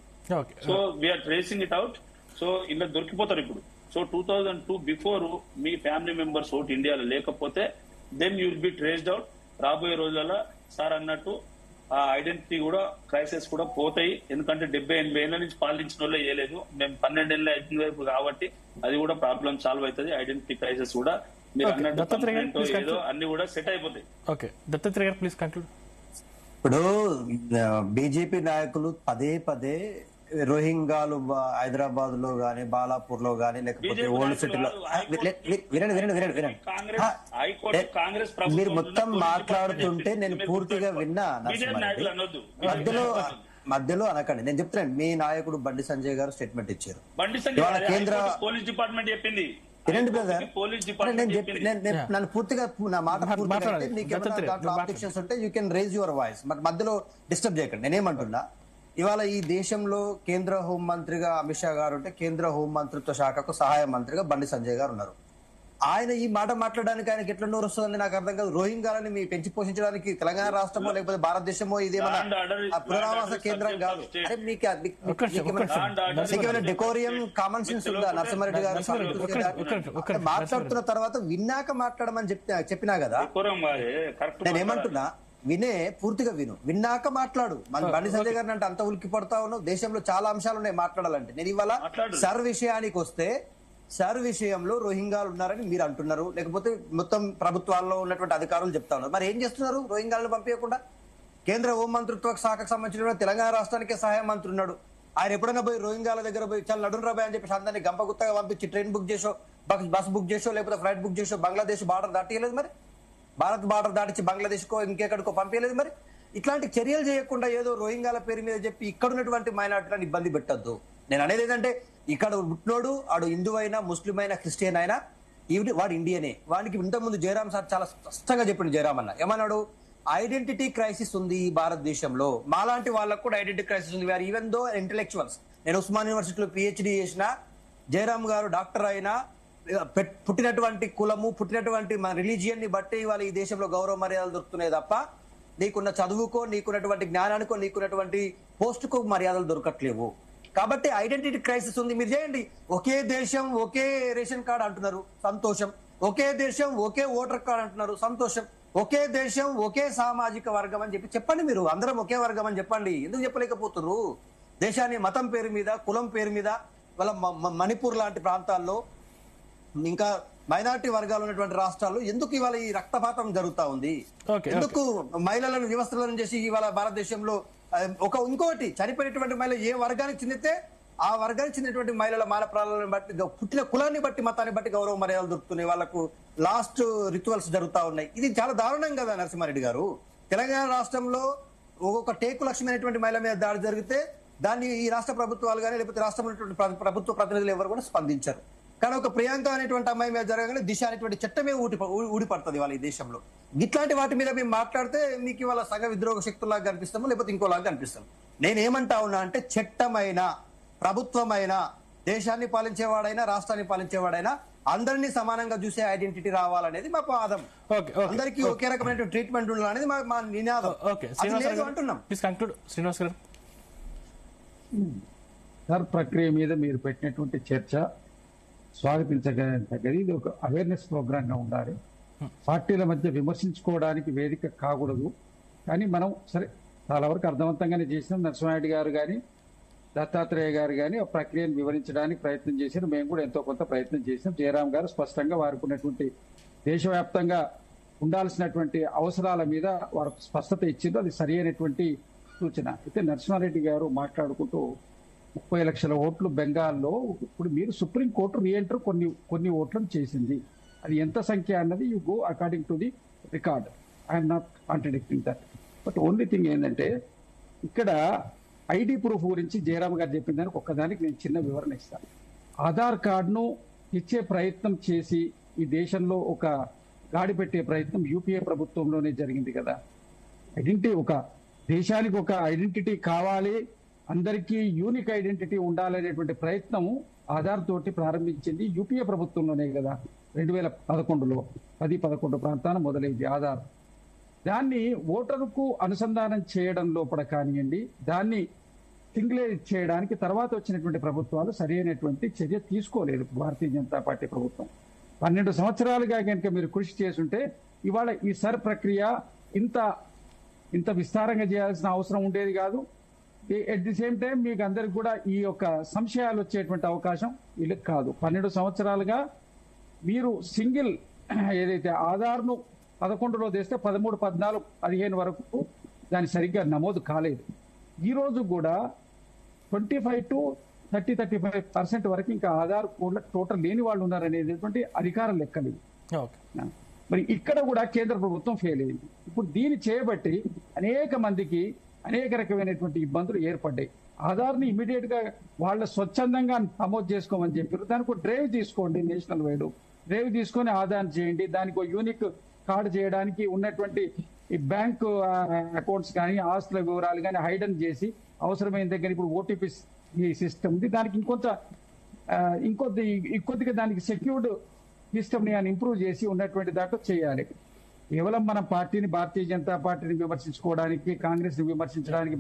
So we are tracing it out. So ఇలా దొరికిపోతారు ఇప్పుడు. సో 2002 బిఫోర్ మీ ఫ్యామిలీ మెంబర్స్ ఓటు ఇండియాలో లేకపోతే then you will be traced out. రాబోయే రోజులలో సార్ అన్నట్టు ఆ ఐడెంటిటీ కూడా క్రైసిస్ కూడా పోతాయి. ఎందుకంటే 70-80 ఏళ్ల నుంచి పాలించిన వాళ్ళే చేయలేదు, మేము 12 ఏళ్ళ అయిన వైపు కాబట్టి అది కూడా ప్రాబ్లం సాల్వ్ అవుతుంది. ఐడెంటిటీ క్రైసిస్ కూడా మీరు అన్నట్టు ఏదో అన్ని కూడా సెట్ అయిపోతాయి. ఓకే, దత్తాత్రేయ గారు ప్లీజ్ కంక్లూడ్. ఇప్పుడు బీజేపీ నాయకులు పదే పదే రోహింగాలు హైదరాబాద్ లో గానీ, బాలాపూర్ లో గానీ, లేకపోతే ఓల్డ్ సిటీలో మీరు మొత్తం మాట్లాడుతుంటే నేను పూర్తిగా విన్నా. మధ్యలో అనకండి, నేను చెప్తున్నాను. మీ నాయకుడు బండి సంజయ్ గారు స్టేట్మెంట్ ఇచ్చారు. ఇవాళ కేంద్ర పోలీస్ డిపార్ట్మెంట్ చెప్పింది. వినండి బ్రదర్, నన్ను పూర్తిగా నా మాట ఆబ్జెక్షన్స్ ఉంటే you can raise your voice, but మధ్యలో డిస్టర్బ్ చేయకండి. నేనేమంటున్నా, ఇవాళ ఈ దేశంలో కేంద్ర హోంమంత్రిగా అమిత్ షా గారు ఉంటే, కేంద్ర హోంమంత్రిత్వ శాఖకు సహాయ మంత్రిగా బండి సంజయ్ గారు ఉన్నారు. ఆయన ఈ మాట మాట్లాడడానికి ఆయనకి ఎట్లా నోరు వస్తుందని నాకు అర్థం కాదు. రోహింగాలని మీ పెంచి పోషించడానికి తెలంగాణ రాష్ట్రమో లేకపోతే భారతదేశమో ఇదేమన్నా పునరావాస కేంద్రం కాదు. అరే మీకేమైనా డెకోరియం, కామన్ సెన్స్ ఉందా? నరసింహారెడ్డి గారు మాట్లాడుతున్న తర్వాత విన్నాక మాట్లాడమని చెప్పినా కదా. నేనేమంటున్నా, పూర్తిగా విన్నాక మాట్లాడు. మన బండి సంజయ్ గారిని అంటే అంత ఉలికి పడతా ఉన్నావు. దేశంలో చాలా అంశాలు ఉన్నాయి మాట్లాడాలంటే. నేను ఇవాళ సర్ విషయానికి వస్తే, సర్ విషయంలో రోహింగాలు ఉన్నారని మీరు అంటున్నారు, లేకపోతే మొత్తం ప్రభుత్వాల్లో ఉన్నటువంటి అధికారులు చెప్తా ఉన్నారు. మరి ఏం చేస్తున్నారు రోహింగాలను పంపించకుండా? కేంద్ర హోంమంత్రిత్వ శాఖకు సంబంధించిన తెలంగాణ రాష్ట్రానికే సహాయ మంత్రి ఉన్నాడు. ఆయన ఎప్పుడైనా పోయి రోహింగాల దగ్గర పోయి చాలా నడునరాబాయ్ అని చెప్పి అందరినీ గంపగుత్తగా పంపించి ట్రైన్ బుక్ చేసో, బస్ బుక్ చేసో, లేకపోతే ఫ్లైట్ బుక్ చేసో బంగ్లాదేశ్ బార్డర్ దాటియలేదు. మరి భారత్ బార్డర్ దాటించి బంగ్లాదేశ్ కో ఇంకెక్కడికో పంపించలేదు. మరి ఇట్లాంటి చర్యలు చేయకుండా ఏదో రోహింగాల పేరు మీద చెప్పి ఇక్కడ ఉన్నటువంటి మైనార్టీలను ఇబ్బంది పెట్టద్దు. నేను అనేది ఏంటంటే, ఇక్కడ పుట్టినోడు ఆడు హిందూ అయినా, ముస్లిం అయినా, క్రిస్టియన్ అయినా వాడు ఇండియనే. వాడికి ఇంతకుముందు జయరామ్ సార్ చాలా స్పష్టంగా చెప్పిండు. జయరామ్ అన్న ఏమన్నాడు? ఐడెంటిటీ క్రైసిస్ ఉంది ఈ భారతదేశంలో. మాలాంటి వాళ్ళకు కూడా ఐడెంటిటీ క్రైసిస్ ఉంది. వారు ఈవెన్ దో ఇంటెలెక్చువల్స్. నేను ఉస్మాన్ యూనివర్సిటీలో పిహెచ్డి చేసిన, జయరామ్ గారు డాక్టర్ అయినా, పుట్టినటువంటి కులము, పుట్టినటువంటి మన రిలీజియన్ ని బట్టి ఇవాళ ఈ దేశంలో గౌరవ మర్యాదలు దొరుకుతున్నాయి తప్ప నీకున్న చదువుకో, నీకున్నటువంటి జ్ఞానానికో, నీకున్నటువంటి పోస్టుకో మర్యాదలు దొరకట్లేవు. కాబట్టి ఐడెంటిటీ క్రైసిస్ ఉంది. మీరు చేయండి. ఒకే దేశం ఒకే రేషన్ కార్డు అంటున్నారు, సంతోషం. ఒకే దేశం ఒకే ఓటర్ కార్డు అంటున్నారు, సంతోషం. ఒకే దేశం ఒకే సామాజిక వర్గం అని చెప్పండి. మీరు అందరం ఒకే వర్గం అని చెప్పండి. ఎందుకు చెప్పలేకపోతున్నారు? దేశాన్ని మతం పేరు మీద, కులం పేరు మీద, వాళ్ళ మణిపూర్ లాంటి ప్రాంతాల్లో, ఇంకా మైనారిటీ వర్గాలు ఉన్నటువంటి రాష్ట్రాల్లో ఎందుకు ఇవాళ ఈ రక్తపాతం జరుగుతా ఉంది? ఎందుకు మహిళలను వ్యవస్థలను చేసి ఇవాళ భారతదేశంలో ఇంకోటి చనిపోయినటువంటి మహిళ ఏ వర్గానికి చెందితే ఆ వర్గానికి చెందినటువంటి మహిళల మాన ప్రాణాలను బట్టి, పుట్టిన కులాన్ని బట్టి, మతాన్ని బట్టి గౌరవ మర్యాదలు దొరుకుతున్నాయి. వాళ్ళకు లాస్ట్ రిచువల్స్ జరుగుతా ఉన్నాయి. ఇది చాలా దారుణం కదా నరసింహారెడ్డి గారు. తెలంగాణ రాష్ట్రంలో ఒక టేకు లక్ష్యమైనటువంటి మహిళ మీద దాడి జరిగితే దాన్ని ఈ రాష్ట్ర ప్రభుత్వాలు కానీ, లేకపోతే రాష్ట్రంలో ప్రభుత్వ ప్రతినిధులు ఎవరు కూడా స్పందించారు. కానీ ఒక ప్రియాంక అనేటువంటి అమ్మాయి మీద జరగగానే దిశ అనేటువంటి చట్టమే ఊడిపడుతుంది వాళ్ళ ఈ దేశంలో. ఇట్లాంటి వాటి మీద మేము మాట్లాడితే మీకు ఇవాళ సగ విద్రోహ శక్తులాగా కనిపిస్తాము, లేకపోతే ఇంకోలాగా కనిపిస్తాం. నేనేమంటా ఉన్నా అంటే, చట్టమైన, ప్రభుత్వమైన, దేశాన్ని పాలించేవాడైనా, రాష్ట్రాన్ని పాలించేవాడైనా అందరినీ సమానంగా చూసే ఐడెంటిటీ రావాలనేది మా వాదం. అందరికీ ఒకే రకమైన ట్రీట్మెంట్ ఉండాలనేది మా నినాదం. అంటున్నాం. శ్రీనివాస్ గారు, సార్ ప్రక్రియ మీద మీరు పెట్టినటువంటి చర్చ స్వాగతించగలిగినది. ఇది ఒక అవేర్నెస్ ప్రోగ్రామ్ గా ఉండాలి. పార్టీల మధ్య విమర్శించుకోవడానికి వేదిక కాకూడదు. కానీ మనం సరే చాలా వరకు అర్థవంతంగానే చేసినాం. నరసింహారెడ్డి గారు కానీ, దత్తాత్రేయ గారు కానీ ఆ ప్రక్రియను వివరించడానికి ప్రయత్నం చేశారు. మేము కూడా ఎంతో కొంత ప్రయత్నం చేసినాం. జయరామ్ గారు స్పష్టంగా వారికి ఉన్నటువంటి దేశవ్యాప్తంగా ఉండాల్సినటువంటి అవసరాల మీద వారు స్పష్టత ఇచ్చింది. అది సరి అయినటువంటి సూచన. అయితే నరసింహారెడ్డి గారు మాట్లాడుకుంటూ 30 లక్షల ఓట్లు బెంగాల్లో, ఇప్పుడు మీరు సుప్రీంకోర్టు రీఎంటర్ కొన్ని ఓట్లను చేసింది. అది ఎంత సంఖ్య అన్నది you go according to the record. I'm not contradicting that. But only thing ఏంటంటే, ఇక్కడ ఐడి ప్రూఫ్ గురించి జయరామ్ గారు చెప్పిన దానికి ఒక్కదానికి నేను చిన్న వివరణ ఇస్తాను. ఆధార్ కార్డును ఇచ్చే ప్రయత్నం చేసి ఈ దేశంలో ఒక గాడి పెట్టే ప్రయత్నం యూపీఏ ప్రభుత్వంలోనే జరిగింది కదా. ఐడెంటిటీ, ఒక దేశానికి ఒక ఐడెంటిటీ కావాలి, అందరికీ యూనిక్ ఐడెంటిటీ ఉండాలనేటువంటి ప్రయత్నం ఆధార్ తోటి ప్రారంభించింది యూపీఏ ప్రభుత్వంలోనే కదా. 2011లో 10-11 ప్రాంతాన మొదలైంది ఆధార్. దాన్ని ఓటరుకు అనుసంధానం చేయడం లోపల కానివ్వండి, దాన్ని సింగ్లేజ్ చేయడానికి తర్వాత వచ్చినటువంటి ప్రభుత్వాలు సరైనటువంటి చర్య తీసుకోలేదు. భారతీయ జనతా పార్టీ ప్రభుత్వం 12 సంవత్సరాలుగా కనుక మీరు కృషి చేసుంటే ఇవాళ ఈ సర్ ప్రక్రియ ఇంత ఇంత విస్తారంగా చేయాల్సిన అవసరం ఉండేది కాదు. ఎట్ ది సేమ్ టైం మీకు అందరికి కూడా ఈ యొక్క సంశయాలు వచ్చేటువంటి అవకాశం వీళ్ళకి కాదు. 12 సంవత్సరాలుగా మీరు సింగిల్ ఏదైతే ఆధార్ను 11లో తెస్తే 13, 14, 15 వరకు దాని సరిగ్గా నమోదు కాలేదు. ఈ రోజు కూడా 25 to 35% వరకు ఇంకా ఆధార్ టోటల్ లేని వాళ్ళు ఉన్నారనేటువంటి అధికారం లెక్కలు. మరి ఇక్కడ కూడా కేంద్ర ప్రభుత్వం ఫెయిల్ అయింది. ఇప్పుడు దీన్ని చేయబట్టి అనేక మందికి అనేక రకమైనటువంటి ఇబ్బందులు ఏర్పడ్డాయి. ఆధార్ని ఇమీడియట్ గా వాళ్ళ స్వచ్ఛందంగా నమోదు చేసుకోమని చెప్పారు. దానికి ఒక డ్రైవ్ తీసుకోండి, నేషనల్ వైడ్ డ్రైవ్ తీసుకొని ఆధార్ చేయండి. దానికి ఒక యూనిక్ కార్డు చేయడానికి ఉన్నటువంటి ఈ బ్యాంకు అకౌంట్స్ కానీ ఆస్తుల వివరాలు కానీ హైడన్ చేసి అవసరమైన దగ్గర ఇప్పుడు ఓటీపీ సిస్టమ్ ఉంది, దానికి ఇంకొద్దిగా దానికి సెక్యూర్డ్ సిస్టమ్ ని ఇంప్రూవ్ చేసి ఉన్నటువంటి దాంట్లో చేయాలి. కేవలం మన పార్టీని, భారతీయ జనతా పార్టీని విమర్శించుకోవడానికి, కాంగ్రెస్ ని విమర్శించడానికి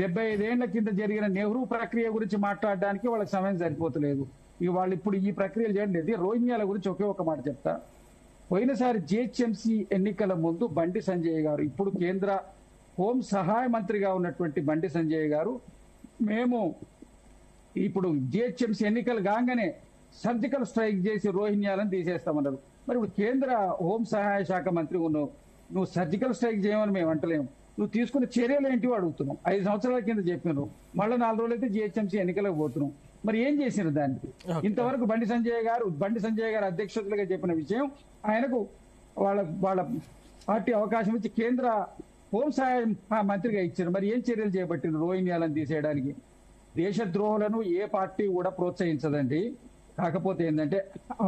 75 ఏళ్ల కింద జరిగిన నెహ్రూ ప్రక్రియ గురించి మాట్లాడడానికి వాళ్ళకి సమయం సరిపోతలేదు. ఇక వాళ్ళు ఇప్పుడు ఈ ప్రక్రియలు చేయలేదు. రోహింగ్యాల గురించి ఒకే ఒక మాట చెప్తా. పోయినసారి జిహెచ్ఎంసీ ఎన్నికల ముందు బండి సంజయ్ గారు, ఇప్పుడు కేంద్ర హోం సహాయ మంత్రిగా ఉన్నటువంటి బండి సంజయ్ గారు, మేము ఇప్పుడు జిహెచ్ఎంసీ ఎన్నికలు కాగానే సర్జికల్ స్ట్రైక్ చేసి రోహింగ్యాలను తీసేస్తామన్నారు. మరి ఇప్పుడు కేంద్ర హోం సహాయ శాఖ మంత్రి ఉన్నావు, నువ్వు సర్జికల్ స్ట్రైక్ చేయమని మేము అంటలేము. నువ్వు తీసుకున్న చర్యలు ఏంటివో అడుగుతున్నాం. 5 సంవత్సరాల కింద చెప్పినారు, మళ్ళీ 4 రోజులు అయితే జిహెచ్ఎంసీ ఎన్నికలకు పోతున్నాం. మరి ఏం చేసినారు దానికి? ఇంతవరకు బండి సంజయ్ గారు అధ్యక్షతలుగా చెప్పిన విషయం, ఆయనకు వాళ్ళ పార్టీ అవకాశం ఇచ్చి కేంద్ర హోం సహాయ మంత్రిగా ఇచ్చారు. మరి ఏం చర్యలు చేపట్టినారు రోహింగ్యాలను తీసేయడానికి? దేశద్రోహులను ఏ పార్టీ కూడా ప్రోత్సహించదండి. కాకపోతే ఏంటంటే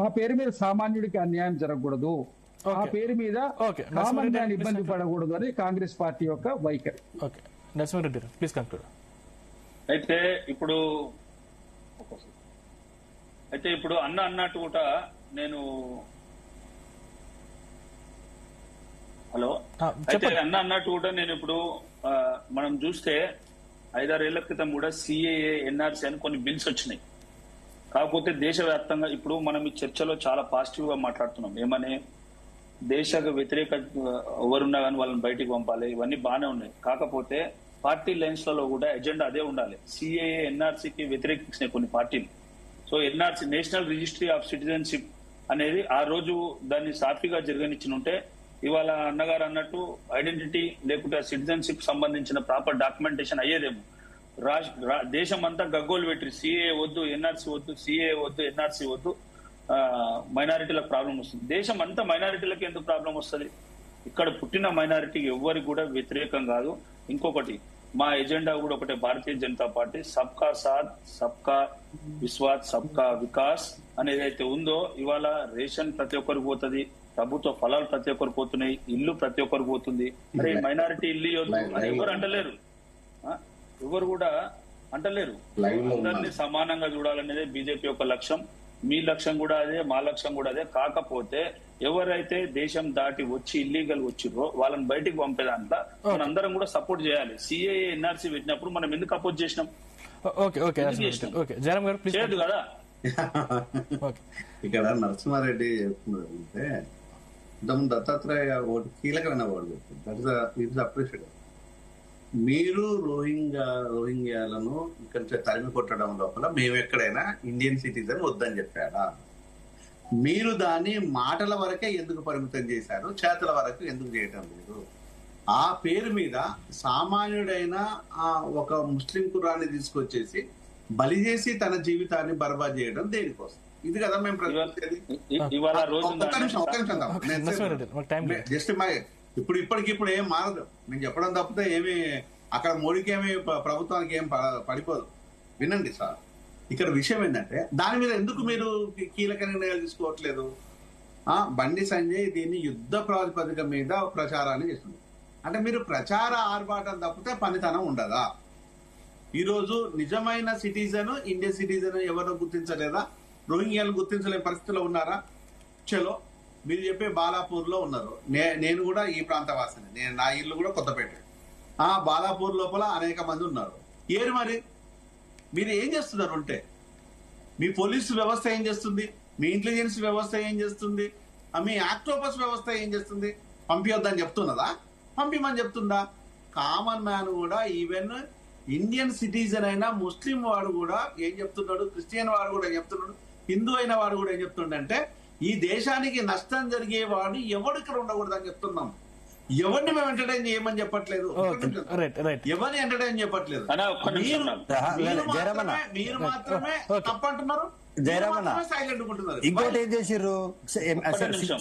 ఆ పేరు మీద సామాన్యుడికి అన్యాయం జరగకూడదు, ఆ పేరు మీద కామన్ మ్యాన్ ఇబ్బంది పడకూడదు అని కాంగ్రెస్ పార్టీ యొక్క వైఖరి. అయితే ఇప్పుడు అన్నట్టు కూడా నేను అన్నట్టు కూడా నేను ఇప్పుడు మనం చూస్తే 5-6 ఏళ్ల క్రితం కూడా సిఏఏ, ఎన్ఆర్సీ అని కొన్ని బిల్స్ వచ్చినాయి. కాకపోతే దేశవ్యాప్తంగా ఇప్పుడు మనం ఈ చర్చలో చాలా పాజిటివ్ గా మాట్లాడుతున్నాం. ఏమని, దేశ వ్యతిరేక ఎవరున్నా కానీ వాళ్ళని బయటికి పంపాలి, ఇవన్నీ బాగానే ఉన్నాయి. కాకపోతే పార్టీ లైన్స్ లలో కూడా ఎజెండా అదే ఉండాలి. సిఏఏ, ఎన్ఆర్సీకి వ్యతిరేకించినాయి కొన్ని పార్టీలు. So NRC, national registry of citizenship అనేది ఆ రోజు దాన్ని సాఫీగా జరగనిచ్చినుంటే ఇవాళ అన్నగారు అన్నట్టు ఐడెంటిటీ లేకుంటే సిటిజన్షిప్ సంబంధించిన ప్రాపర్ డాక్యుమెంటేషన్ అయ్యేదేమో. దేశం అంతా గగ్గోలు పెట్టి సిఏ వద్దు, ఎన్ఆర్సీ వద్దు, సిఏ వద్దు, ఎన్ఆర్సీ వద్దు, మైనారిటీలకు ప్రాబ్లం వస్తుంది. దేశం అంతా మైనారిటీలకు ఎందుకు ప్రాబ్లం వస్తుంది? ఇక్కడ పుట్టిన మైనారిటీకి ఎవ్వరికి కూడా వ్యతిరేకం కాదు. ఇంకొకటి, మా ఎజెండా కూడా ఒకటే, భారతీయ జనతా పార్టీ సబ్కా సాథ్, సబ్కా విశ్వాస్, సబ్కా వికాస్ అనేది అయితే ఉందో, ఇవాళ రేషన్ ప్రతి ఒక్కరికి పోతుంది, ప్రభుత్వ ఫలాలు ప్రతి ఒక్కరు పోతున్నాయి, ఇల్లు ప్రతి ఒక్కరు పోతుంది. మరి మైనారిటీ ఇల్లు వద్దు అని ఎవరు అంటలేరు, ఎవరు కూడా అంటలేరు. అందరినీ సమానంగా చూడాలనేదే బీజేపీ యొక్క లక్ష్యం. మీ లక్ష్యం కూడా అదే, మా లక్ష్యం కూడా అదే. కాకపోతే ఎవరైతే దేశం దాటి వచ్చి ఇల్లీగల్ వచ్చిర్రో వాళ్ళని బయటికి పంపే దాంట్లో మన అందరం కూడా సపోర్ట్ చేయాలి. సిఏఏ, ఎన్ఆర్సీ పెట్టినప్పుడు మనం ఎందుకు అపోజ్ చేసినాం? చేయదు కదా. ఇక్కడ నరసింహారెడ్డి చెప్తున్నారంటే ఇంతకుముందు దత్తాత్రేయ ఒకటి కీలకమైన వాడు చెప్తారు. మీరు రోహింగ్యాలను ఇక్కడ తరిమి కొట్టడం లోపల మేము ఎక్కడైనా ఇండియన్ సిటిజన్ వద్దని చెప్పాడా? మీరు దాన్ని మాటల వరకే ఎందుకు పరిమితం చేశారు, చేతల వరకు ఎందుకు చేయటం లేదు? ఆ పేరు మీద సామాన్యుడైన ఒక ముస్లిం కుర్రాన్ని తీసుకొచ్చేసి బలి చేసి తన జీవితాన్ని బర్బాద్ చేయడం దేనికోసం? ఇది కదా మేము జస్ట్ ఇప్పటికిప్పుడు ఏం మారదు. నేను చెప్పడం తప్పితే ఏమి అక్కడ మోడీకి ఏమి ప్రభుత్వానికి ఏం పడిపోదు. వినండి సార్, ఇక్కడ విషయం ఏంటంటే దాని మీద ఎందుకు మీరు కీలక నిర్ణయాలు తీసుకోవట్లేదు? బండి సంజయ్ దీన్ని యుద్ధ ప్రాతిపదిక మీద ప్రచారాన్ని చేస్తుంది. అంటే మీరు ప్రచార ఆర్భాటం తప్పితే పనితనం ఉండదా? ఈరోజు నిజమైన సిటిజన్, ఇండియన్ సిటిజన్ ఎవరో గుర్తించలేదా? రోహింగ్యాలను గుర్తించలేని పరిస్థితిలో ఉన్నారా? చలో, మీరు చెప్పే బాలాపూర్ లో ఉన్నారు. నేను కూడా ఈ ప్రాంతవాసిని, నా ఇల్లు కూడా కొత్తపేట. బాలాపూర్ లోపల అనేక మంది ఉన్నారు. ఏరు మరి మీరు ఏం చేస్తున్నారు? ఉంటే మీ పోలీసు వ్యవస్థ ఏం చేస్తుంది? మీ ఇంటెలిజెన్స్ వ్యవస్థ ఏం చేస్తుంది? మీ ఆక్టోపస్ వ్యవస్థ ఏం చేస్తుంది? పంపించొద్దని చెప్తున్నదా? పంపిమని చెప్తుందా? కామన్ మ్యాన్ కూడా ఈవెన్ ఇండియన్ సిటిజన్ అయినా ముస్లిం వాడు కూడా ఏం చెప్తున్నాడు, క్రిస్టియన్ వాడు కూడా ఏం చెప్తున్నాడు, హిందూ అయిన వాడు కూడా ఏం చెప్తుండంటే ఈ దేశానికి నష్టం జరిగేవాడు ఎవడు ఇక్కడ ఉండకూడదు అని చెప్తున్నాం. ఎవరిని మేము ఎంటర్టైన్ చేయమని చెప్పట్లేదు, ఎవరిని ఎంటర్టైన్ చెప్పట్లేదు. మీరు మాత్రమే తప్పంటున్నారు, సైలెంట్ ఉంటున్నారు. ఇంకోటి ఏం చేసిర్రు,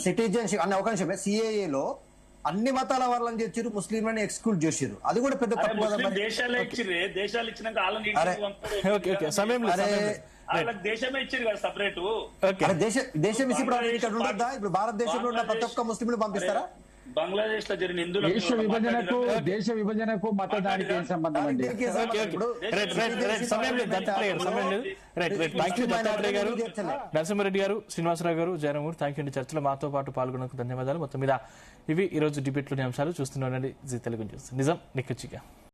సిటిజన్షిప్ అన్న ఒక నిమిషమే, సిఏఏలో అన్ని మతాల వాళ్ళని చేసిర్రు, ముస్లింలని ఎక్స్క్లూడ్ చేసిర్రు. అది కూడా పెద్ద తప్పు కదా. దేశాలు ఇచ్చినాక దేశమే ఇచ్చారు కదా సపరేట్. దేశం ఇచ్చి ఇక్కడ ఉండద్దా? ఇప్పుడు భారతదేశంలో ఉన్న ప్రతి ఒక్క ముస్లింలు పంపిస్తారా? బంగ్లాదేశ్ లో జరిగిన హిందువుల దేశ విభజనకు మతదానికి ఏం సంబంధం అండి? నరసింహారెడ్డి గారు, శ్రీనివాసరావు గారు, జయరామూర్, థ్యాంక్ యూ అండి. చర్చలో మాతో పాటు పాల్గొనేందుకు ధన్యవాదాలు. మొత్తం మీద ఇవి ఈ రోజు డిబేట్లోని అంశాలు. చూస్తూనే ఉండండి జీ తెలుగు న్యూస్. నిజం నిక్కచ్చిగా.